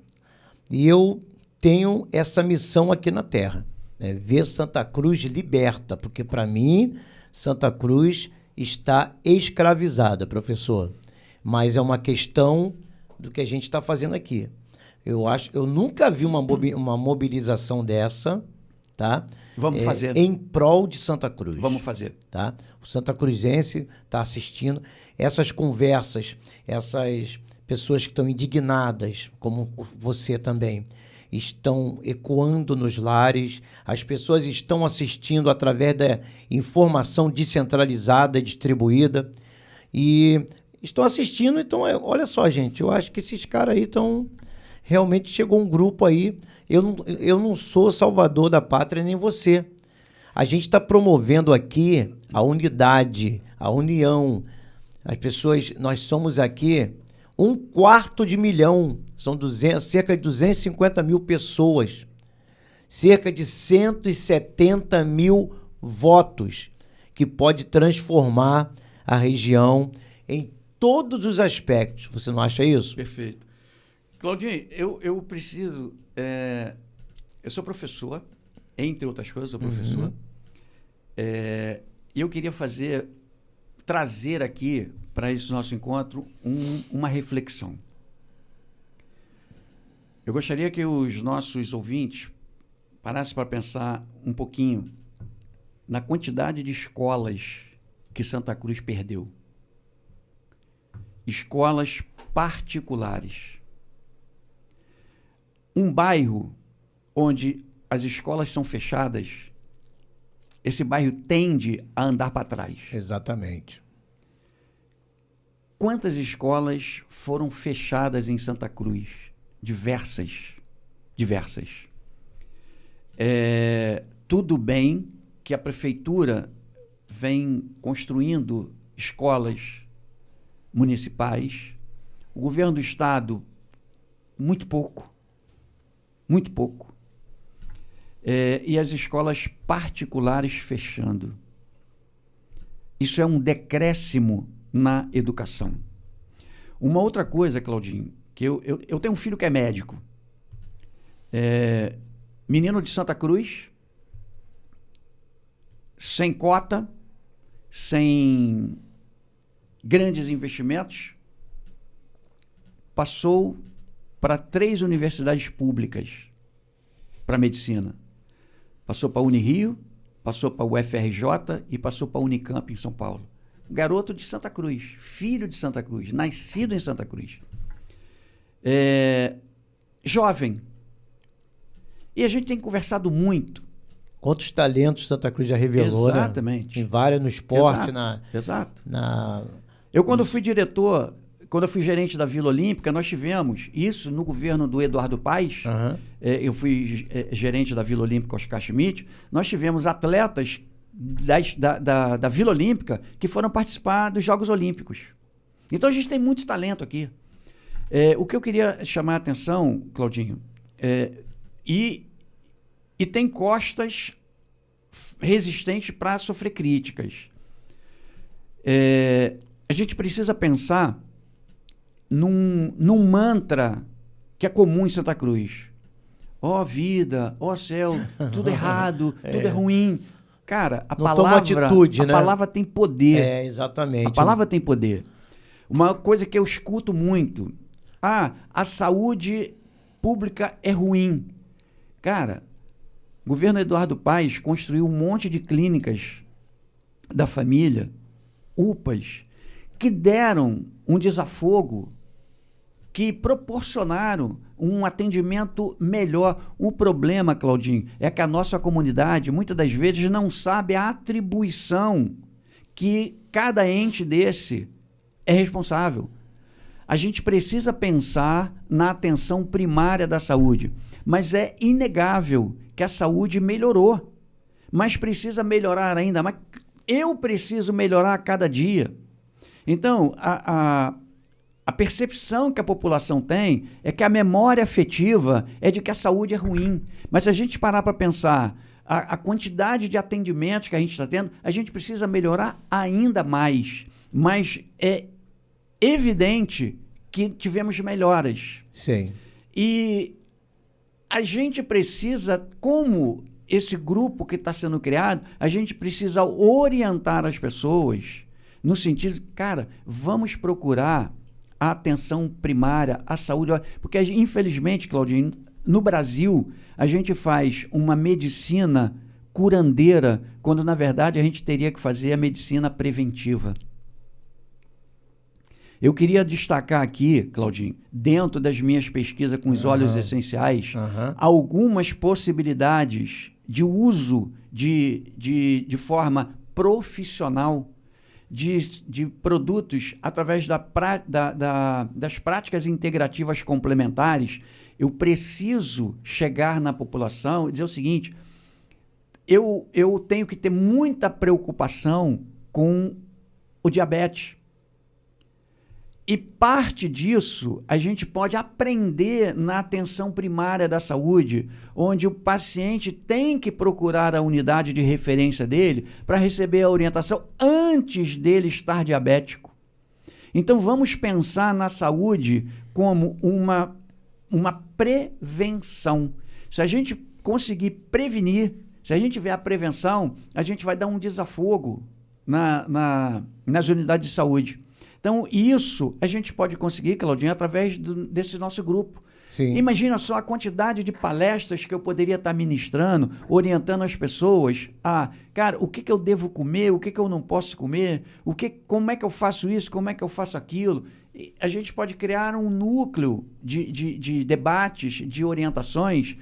E eu tenho essa missão aqui na Terra. Ver Santa Cruz liberta, porque para mim Santa Cruz está escravizada, professor. Mas é uma questão do que a gente está fazendo aqui. Eu nunca vi uma mobilização dessa, tá? Vamos fazer. Em prol de Santa Cruz. Vamos fazer. Tá? O santacruzense está assistindo. Essas conversas, essas pessoas que estão indignadas, como você também, estão ecoando nos lares, as pessoas estão assistindo através da informação descentralizada, distribuída, e estão assistindo. Então, olha só, gente, eu acho que esses caras aí estão... Realmente chegou um grupo aí, eu não sou salvador da pátria, nem você. A gente está promovendo aqui a unidade, a união. As pessoas, nós somos aqui 250 mil, são cerca de 250 mil pessoas, cerca de 170 mil votos, que pode transformar a região em todos os aspectos. Você não acha isso? Perfeito. Claudinho, eu preciso... eu sou professor, entre outras coisas, sou professor. E eu queria trazer aqui, para esse nosso encontro, uma reflexão. Eu gostaria que os nossos ouvintes parassem para pensar um pouquinho na quantidade de escolas que Santa Cruz perdeu. Escolas particulares. Um bairro onde as escolas são fechadas, esse bairro tende a andar para trás. Exatamente. Quantas escolas foram fechadas em Santa Cruz? Diversas. Tudo bem que a prefeitura vem construindo escolas municipais, o governo do estado, muito pouco. E as escolas particulares fechando. Isso é um decréscimo na educação. Uma outra coisa, Claudinho, que eu tenho um filho que é médico, menino de Santa Cruz, sem cota, sem grandes investimentos, passou para 3 universidades públicas para medicina. Passou para a Unirio, passou para o UFRJ e passou para a Unicamp em São Paulo. Garoto de Santa Cruz, filho de Santa Cruz, nascido em Santa Cruz. Jovem. E a gente tem conversado muito. Quantos talentos Santa Cruz já revelou, exatamente, né? Em várias, no esporte, exato. na... Eu, quando fui diretor, quando eu fui gerente da Vila Olímpica, nós tivemos isso no governo do Eduardo Paes. Eu fui gerente da Vila Olímpica, Oscar Schmidt. Nós tivemos atletas da Vila Olímpica que foram participar dos Jogos Olímpicos. Então a gente tem muito talento aqui. O que eu queria chamar a atenção, Claudinho, e tem costas resistentes para sofrer críticas. A gente precisa pensar num mantra que é comum em Santa Cruz. Ó vida, ó céu, tudo errado, tudo é ruim. Cara, a palavra tem poder. Exatamente. A palavra tem poder. Uma coisa que eu escuto muito. A saúde pública é ruim. Cara, o governo Eduardo Paes construiu um monte de clínicas da família, UPAs, que deram um desafogo, que proporcionaram um atendimento melhor. O problema, Claudinho, é que a nossa comunidade, muitas das vezes, não sabe a atribuição que cada ente desse é responsável. A gente precisa pensar na atenção primária da saúde, mas é inegável que a saúde melhorou, mas precisa melhorar ainda. Mas eu preciso melhorar a cada dia. Então, a percepção que a população tem é que a memória afetiva é de que a saúde é ruim. Mas se a gente parar para pensar a quantidade de atendimentos que a gente está tendo, a gente precisa melhorar ainda mais. Mas é evidente que tivemos melhoras. Sim. E a gente precisa, como esse grupo que está sendo criado, a gente precisa orientar as pessoas no sentido, cara, vamos procurar a atenção primária, a saúde, porque infelizmente, Claudinho, no Brasil, a gente faz uma medicina curandeira, quando na verdade a gente teria que fazer a medicina preventiva. Eu queria destacar aqui, Claudinho, dentro das minhas pesquisas com os óleos essenciais, algumas possibilidades de uso de forma profissional de produtos através das práticas integrativas complementares. Eu preciso chegar na população e dizer o seguinte: eu tenho que ter muita preocupação com o diabetes. E parte disso a gente pode aprender na atenção primária da saúde, onde o paciente tem que procurar a unidade de referência dele para receber a orientação antes dele estar diabético. Então vamos pensar na saúde como uma prevenção. Se a gente conseguir prevenir, se a gente tiver a prevenção, a gente vai dar um desafogo nas unidades de saúde. Então, isso a gente pode conseguir, Claudinho, através desse nosso grupo. Sim. Imagina só a quantidade de palestras que eu poderia estar ministrando, orientando as pessoas a, cara, o que eu devo comer, o que eu não posso comer, como é que eu faço isso, como é que eu faço aquilo. E a gente pode criar um núcleo de debates, de orientações,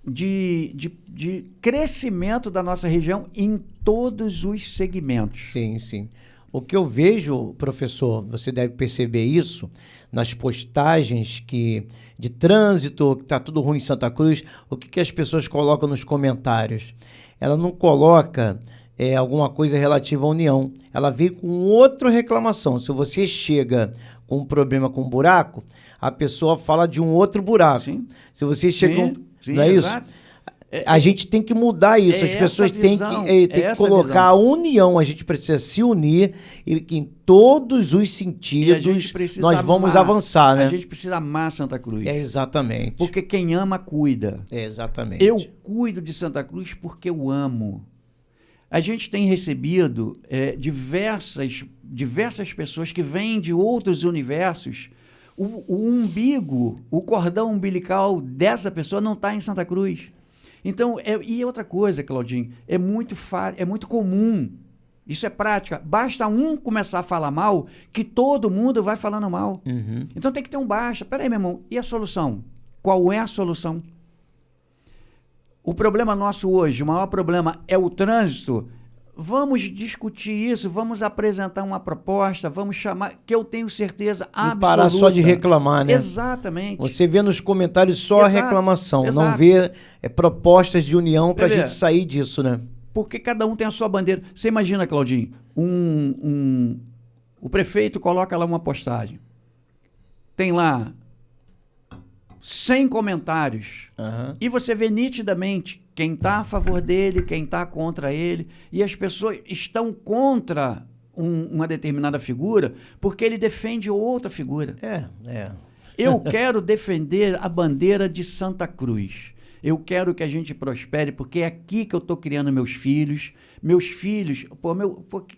de crescimento da nossa região em todos os segmentos. Sim, sim. O que eu vejo, professor, você deve perceber isso, nas postagens de trânsito, que está tudo ruim em Santa Cruz, o que as pessoas colocam nos comentários? Ela não coloca alguma coisa relativa à União. Ela vem com outra reclamação. Se você chega com um problema com um buraco, a pessoa fala de um outro buraco. Sim. Se você chega... Sim, não é exato. Isso? A gente tem que mudar isso. As pessoas têm que colocar a união. A gente precisa se unir e que em todos os sentidos nós vamos avançar, né? A gente precisa amar Santa Cruz. Exatamente. Porque quem ama, cuida. Exatamente. Eu cuido de Santa Cruz porque eu amo. A gente tem recebido diversas pessoas que vêm de outros universos. O umbigo, o cordão umbilical dessa pessoa não está em Santa Cruz. Então, e outra coisa, Claudinho, é muito comum, isso é prática, basta um começar a falar mal, que todo mundo vai falando mal. Uhum. Então tem que ter um basta. Peraí, meu irmão, e a solução? Qual é a solução? O problema nosso hoje, o maior problema é o trânsito. Vamos discutir isso, vamos apresentar uma proposta, vamos chamar, que eu tenho certeza absoluta. E parar só de reclamar, né? Exatamente. Você vê nos comentários só reclamação, não vê propostas de união para a gente sair disso, né? Porque cada um tem a sua bandeira. Você imagina, Claudinho, o prefeito coloca lá uma postagem, tem lá 100 comentários, e você vê nitidamente quem está a favor dele, quem está contra ele, e as pessoas estão contra uma determinada figura porque ele defende outra figura. Eu quero defender a bandeira de Santa Cruz. Eu quero que a gente prospere, porque é aqui que eu estou criando meus filhos. Meus filhos,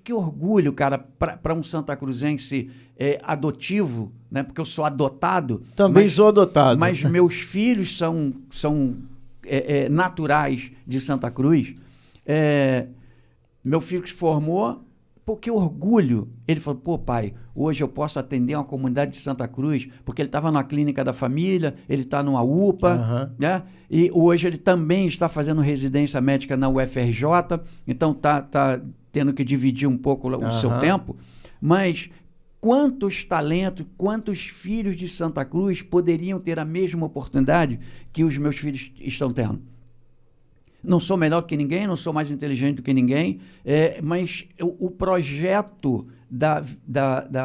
que orgulho, cara, para um santacruzense adotivo, né? Porque eu sou adotado. Também sou adotado. Mas meus filhos são naturais de Santa Cruz. Meu filho que se formou, que orgulho. Ele falou, pô, pai, hoje eu posso atender uma comunidade de Santa Cruz, porque ele estava na clínica da família, ele está numa UPA, né? E hoje ele também está fazendo residência médica na UFRJ, então tá tendo que dividir um pouco o seu tempo, mas quantos talentos, quantos filhos de Santa Cruz poderiam ter a mesma oportunidade que os meus filhos estão tendo? Não sou melhor que ninguém, não sou mais inteligente do que ninguém, mas o projeto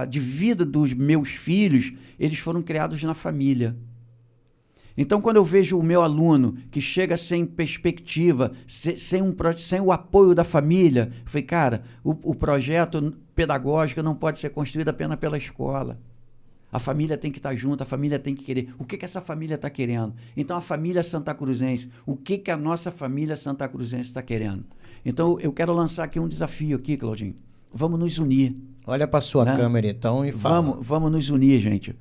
de vida dos meus filhos, eles foram criados na família. Então, quando eu vejo o meu aluno que chega sem perspectiva, sem o apoio da família, eu falei, cara, o projeto pedagógico não pode ser construído apenas pela escola. A família tem que estar junto, a família tem que querer. O que essa família está querendo? Então, a família santacruzense, o que a nossa família santacruzense está querendo? Então, eu quero lançar aqui um desafio aqui, Claudinho. Vamos nos unir. Olha para a sua câmera, então, e fala. Vamos nos unir, gente.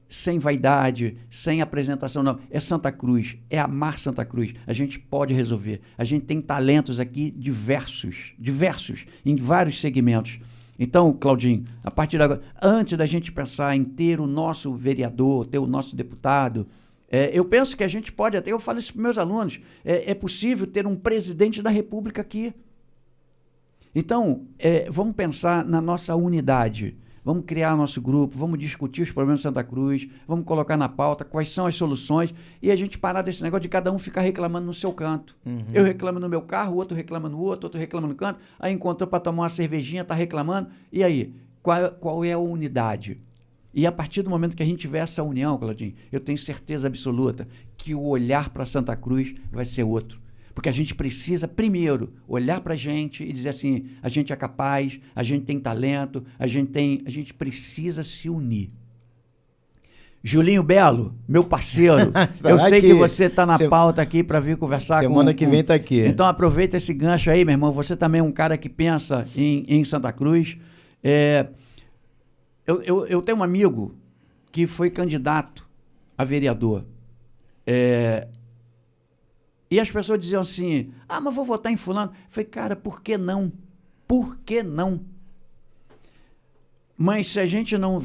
Sem vaidade, sem apresentação, não. É Santa Cruz, é amar Santa Cruz. A gente pode resolver. A gente tem talentos aqui diversos, em vários segmentos. Então, Claudinho, a partir de agora, antes da gente pensar em ter o nosso vereador, ter o nosso deputado, eu penso que a gente pode até, eu falo isso para meus alunos, é possível ter um presidente da República aqui. Então, vamos pensar na nossa unidade, vamos criar nosso grupo, vamos discutir os problemas de Santa Cruz, vamos colocar na pauta quais são as soluções e a gente parar desse negócio de cada um ficar reclamando no seu canto. Eu reclamo no meu carro, o outro reclama no outro reclama no canto, aí encontrou para tomar uma cervejinha, está reclamando, e aí? Qual é a unidade? E a partir do momento que a gente tiver essa união, Claudinho, eu tenho certeza absoluta que o olhar para Santa Cruz vai ser outro. Porque a gente precisa, primeiro, olhar para a gente e dizer assim, a gente é capaz, a gente tem talento, a gente precisa se unir. Julinho Belo, meu parceiro, eu sei que você está na pauta aqui para vir conversar comigo. Semana que vem está aqui. Então aproveita esse gancho aí, meu irmão, você também é um cara que pensa em Santa Cruz. Eu tenho um amigo que foi candidato a vereador. E as pessoas diziam assim, mas vou votar em fulano. Eu falei, cara, por que não? Por que não? Mas se a gente não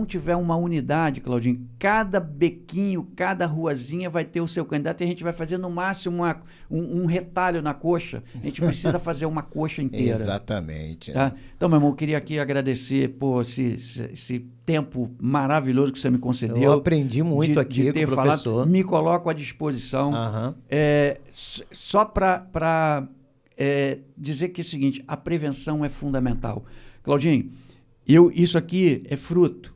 tiver uma unidade, Claudinho, cada bequinho, cada ruazinha vai ter o seu candidato e a gente vai fazer no máximo um retalho na coxa. A gente precisa fazer uma coxa inteira. Exatamente. Tá? Então, meu irmão, eu queria aqui agradecer por esse tempo maravilhoso que você me concedeu. Eu aprendi muito aqui de ter com o professor. Falado, me coloco à disposição. Uhum. Só para dizer que é o seguinte, a prevenção é fundamental. Claudinho, isso aqui é fruto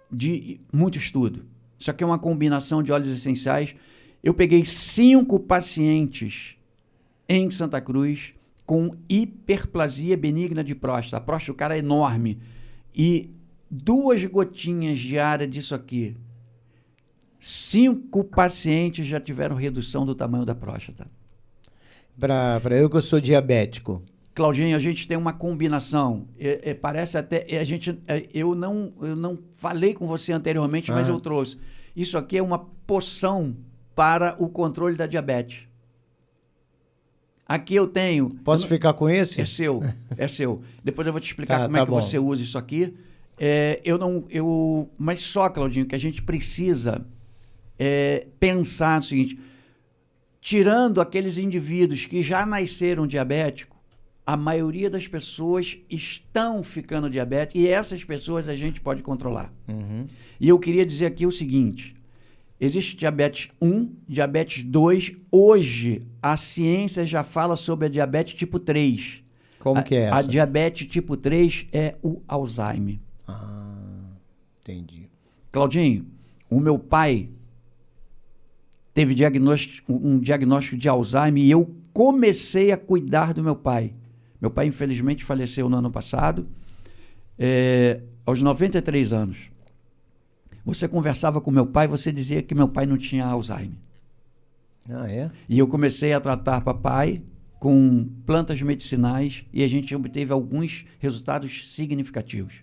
de muito estudo. Isso aqui é uma combinação de óleos essenciais. Eu peguei 5 pacientes em Santa Cruz com hiperplasia benigna de próstata. A próstata do cara é enorme. E 2 gotinhas diárias disso aqui. 5 pacientes já tiveram redução do tamanho da próstata. Para eu que eu sou diabético. Claudinho, a gente tem uma combinação. Parece até... Eu não falei com você anteriormente, mas eu trouxe. Isso aqui é uma poção para o controle da diabetes. Aqui eu tenho... Posso ficar com esse? É seu. Depois eu vou te explicar como é que você usa isso aqui. Mas só, Claudinho, que a gente precisa pensar no seguinte... Tirando aqueles indivíduos que já nasceram diabéticos, a maioria das pessoas estão ficando diabéticas e essas pessoas a gente pode controlar. Uhum. E eu queria dizer aqui o seguinte, existe diabetes 1, diabetes 2, hoje a ciência já fala sobre a diabetes tipo 3. Como que é essa? A diabetes tipo 3 é o Alzheimer. Entendi. Claudinho, o meu pai teve um diagnóstico de Alzheimer e eu comecei a cuidar do meu pai. Meu pai, infelizmente, faleceu no ano passado, aos 93 anos. Você conversava com meu pai, você dizia que meu pai não tinha Alzheimer. É? E eu comecei a tratar papai com plantas medicinais e a gente obteve alguns resultados significativos.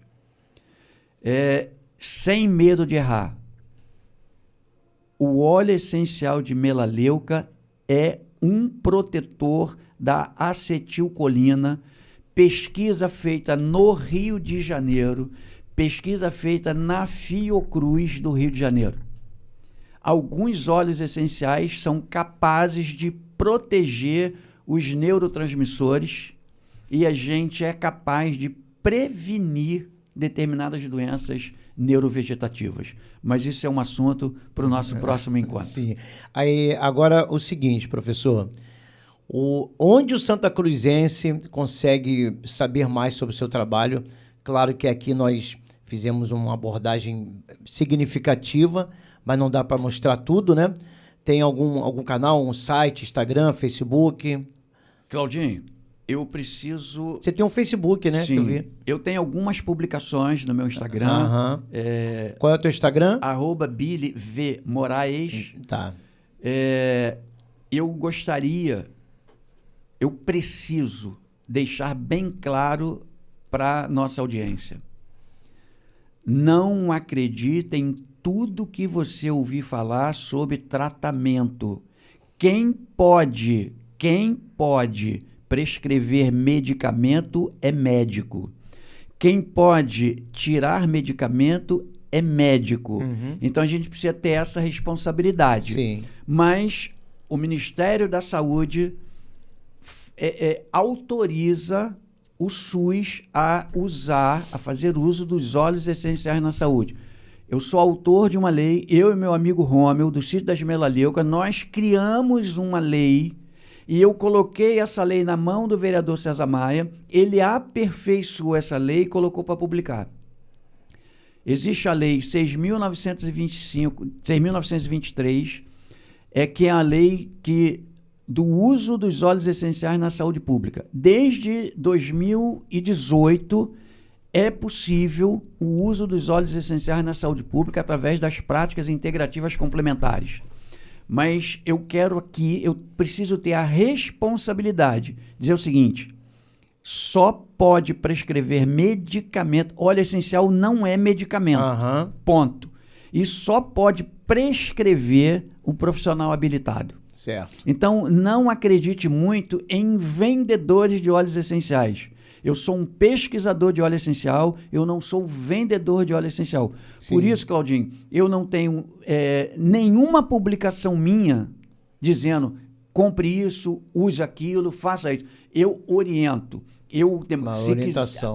Sem medo de errar. O óleo essencial de melaleuca é um protetor da acetilcolina, pesquisa feita no Rio de Janeiro, pesquisa feita na Fiocruz do Rio de Janeiro. Alguns óleos essenciais são capazes de proteger os neurotransmissores e a gente é capaz de prevenir determinadas doenças neurovegetativas. Mas isso é um assunto para o nosso próximo encontro. Sim. Aí, agora, o seguinte, professor. Onde o Santa Cruzense consegue saber mais sobre o seu trabalho? Claro que aqui nós fizemos uma abordagem significativa, mas não dá para mostrar tudo, né? Tem algum canal, um site, Instagram, Facebook? Claudinho, eu preciso... Você tem um Facebook, né? Sim, que eu vi. Eu tenho algumas publicações no meu Instagram. Qual é o teu Instagram? @BillyVMoraes. Tá. Eu preciso deixar bem claro para nossa audiência. Não acredite em tudo que você ouvir falar sobre tratamento. Quem pode prescrever medicamento é médico. Quem pode tirar medicamento é médico. Uhum. Então a gente precisa ter essa responsabilidade. Sim. Mas o Ministério da Saúde autoriza o SUS a fazer uso dos óleos essenciais na saúde. Eu sou autor de uma lei, eu e meu amigo Rômel, do Sítio das Melaleucas, nós criamos uma lei e eu coloquei essa lei na mão do vereador César Maia, ele aperfeiçoou essa lei e colocou para publicar. Existe a lei 6.923, que é a lei do uso dos óleos essenciais na saúde pública. Desde 2018, é possível o uso dos óleos essenciais na saúde pública através das práticas integrativas complementares. Mas eu preciso ter a responsabilidade de dizer o seguinte, só pode prescrever medicamento, óleo essencial não é medicamento, ponto. e só pode prescrever um profissional habilitado. Certo. Então, não acredite muito em vendedores de óleos essenciais. Eu sou um pesquisador de óleo essencial, eu não sou vendedor de óleo essencial. Sim. Por isso, Claudinho, eu não tenho nenhuma publicação minha dizendo compre isso, use aquilo, faça isso. Eu oriento.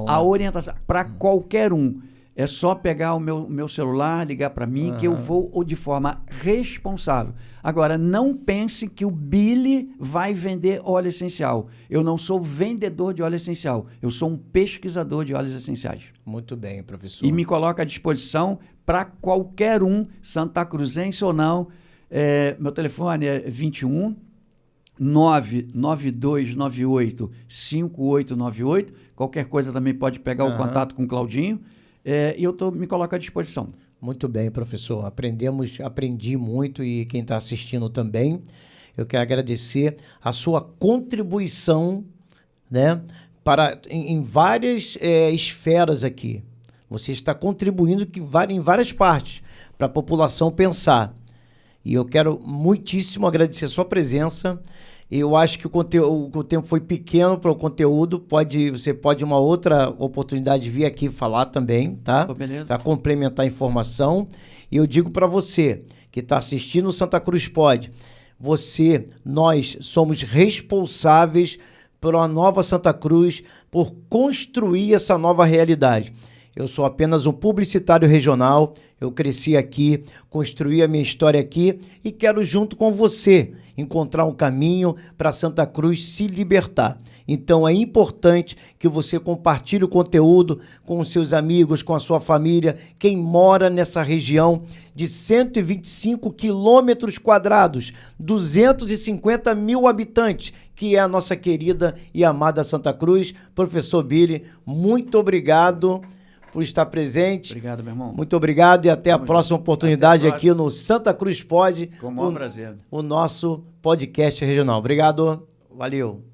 A orientação para qualquer um. É só pegar o meu celular, ligar para mim, que eu vou de forma responsável. Agora, não pense que o Billy vai vender óleo essencial. Eu não sou vendedor de óleo essencial. Eu sou um pesquisador de óleos essenciais. Muito bem, professor. E me coloco à disposição para qualquer um, santacruzense ou não. Meu telefone é 21 99298 5898. Qualquer coisa também pode pegar o contato com o Claudinho. E eu me coloco à disposição. Muito bem, professor. Aprendi muito e quem está assistindo também. Eu quero agradecer a sua contribuição, né, em várias esferas aqui. Você está contribuindo em várias partes para a população pensar. E eu quero muitíssimo agradecer a sua presença. Eu acho que o tempo foi pequeno para o conteúdo. Você pode, uma outra oportunidade, vir aqui falar também, tá? Para complementar a informação. E eu digo para você que está assistindo o Santa Cruz Pod, nós somos responsáveis pela nova Santa Cruz, por construir essa nova realidade. Eu sou apenas um publicitário regional, eu cresci aqui, construí a minha história aqui e quero, junto com você, encontrar um caminho para Santa Cruz se libertar. Então é importante que você compartilhe o conteúdo com os seus amigos, com a sua família, quem mora nessa região de 125 quilômetros quadrados, 250 mil habitantes, que é a nossa querida e amada Santa Cruz. Professor Billy, muito obrigado por estar presente. Obrigado, meu irmão. Muito obrigado e até a próxima oportunidade aqui no Santa Cruz Pod. Com o maior prazer. O nosso podcast regional. Obrigado. Valeu.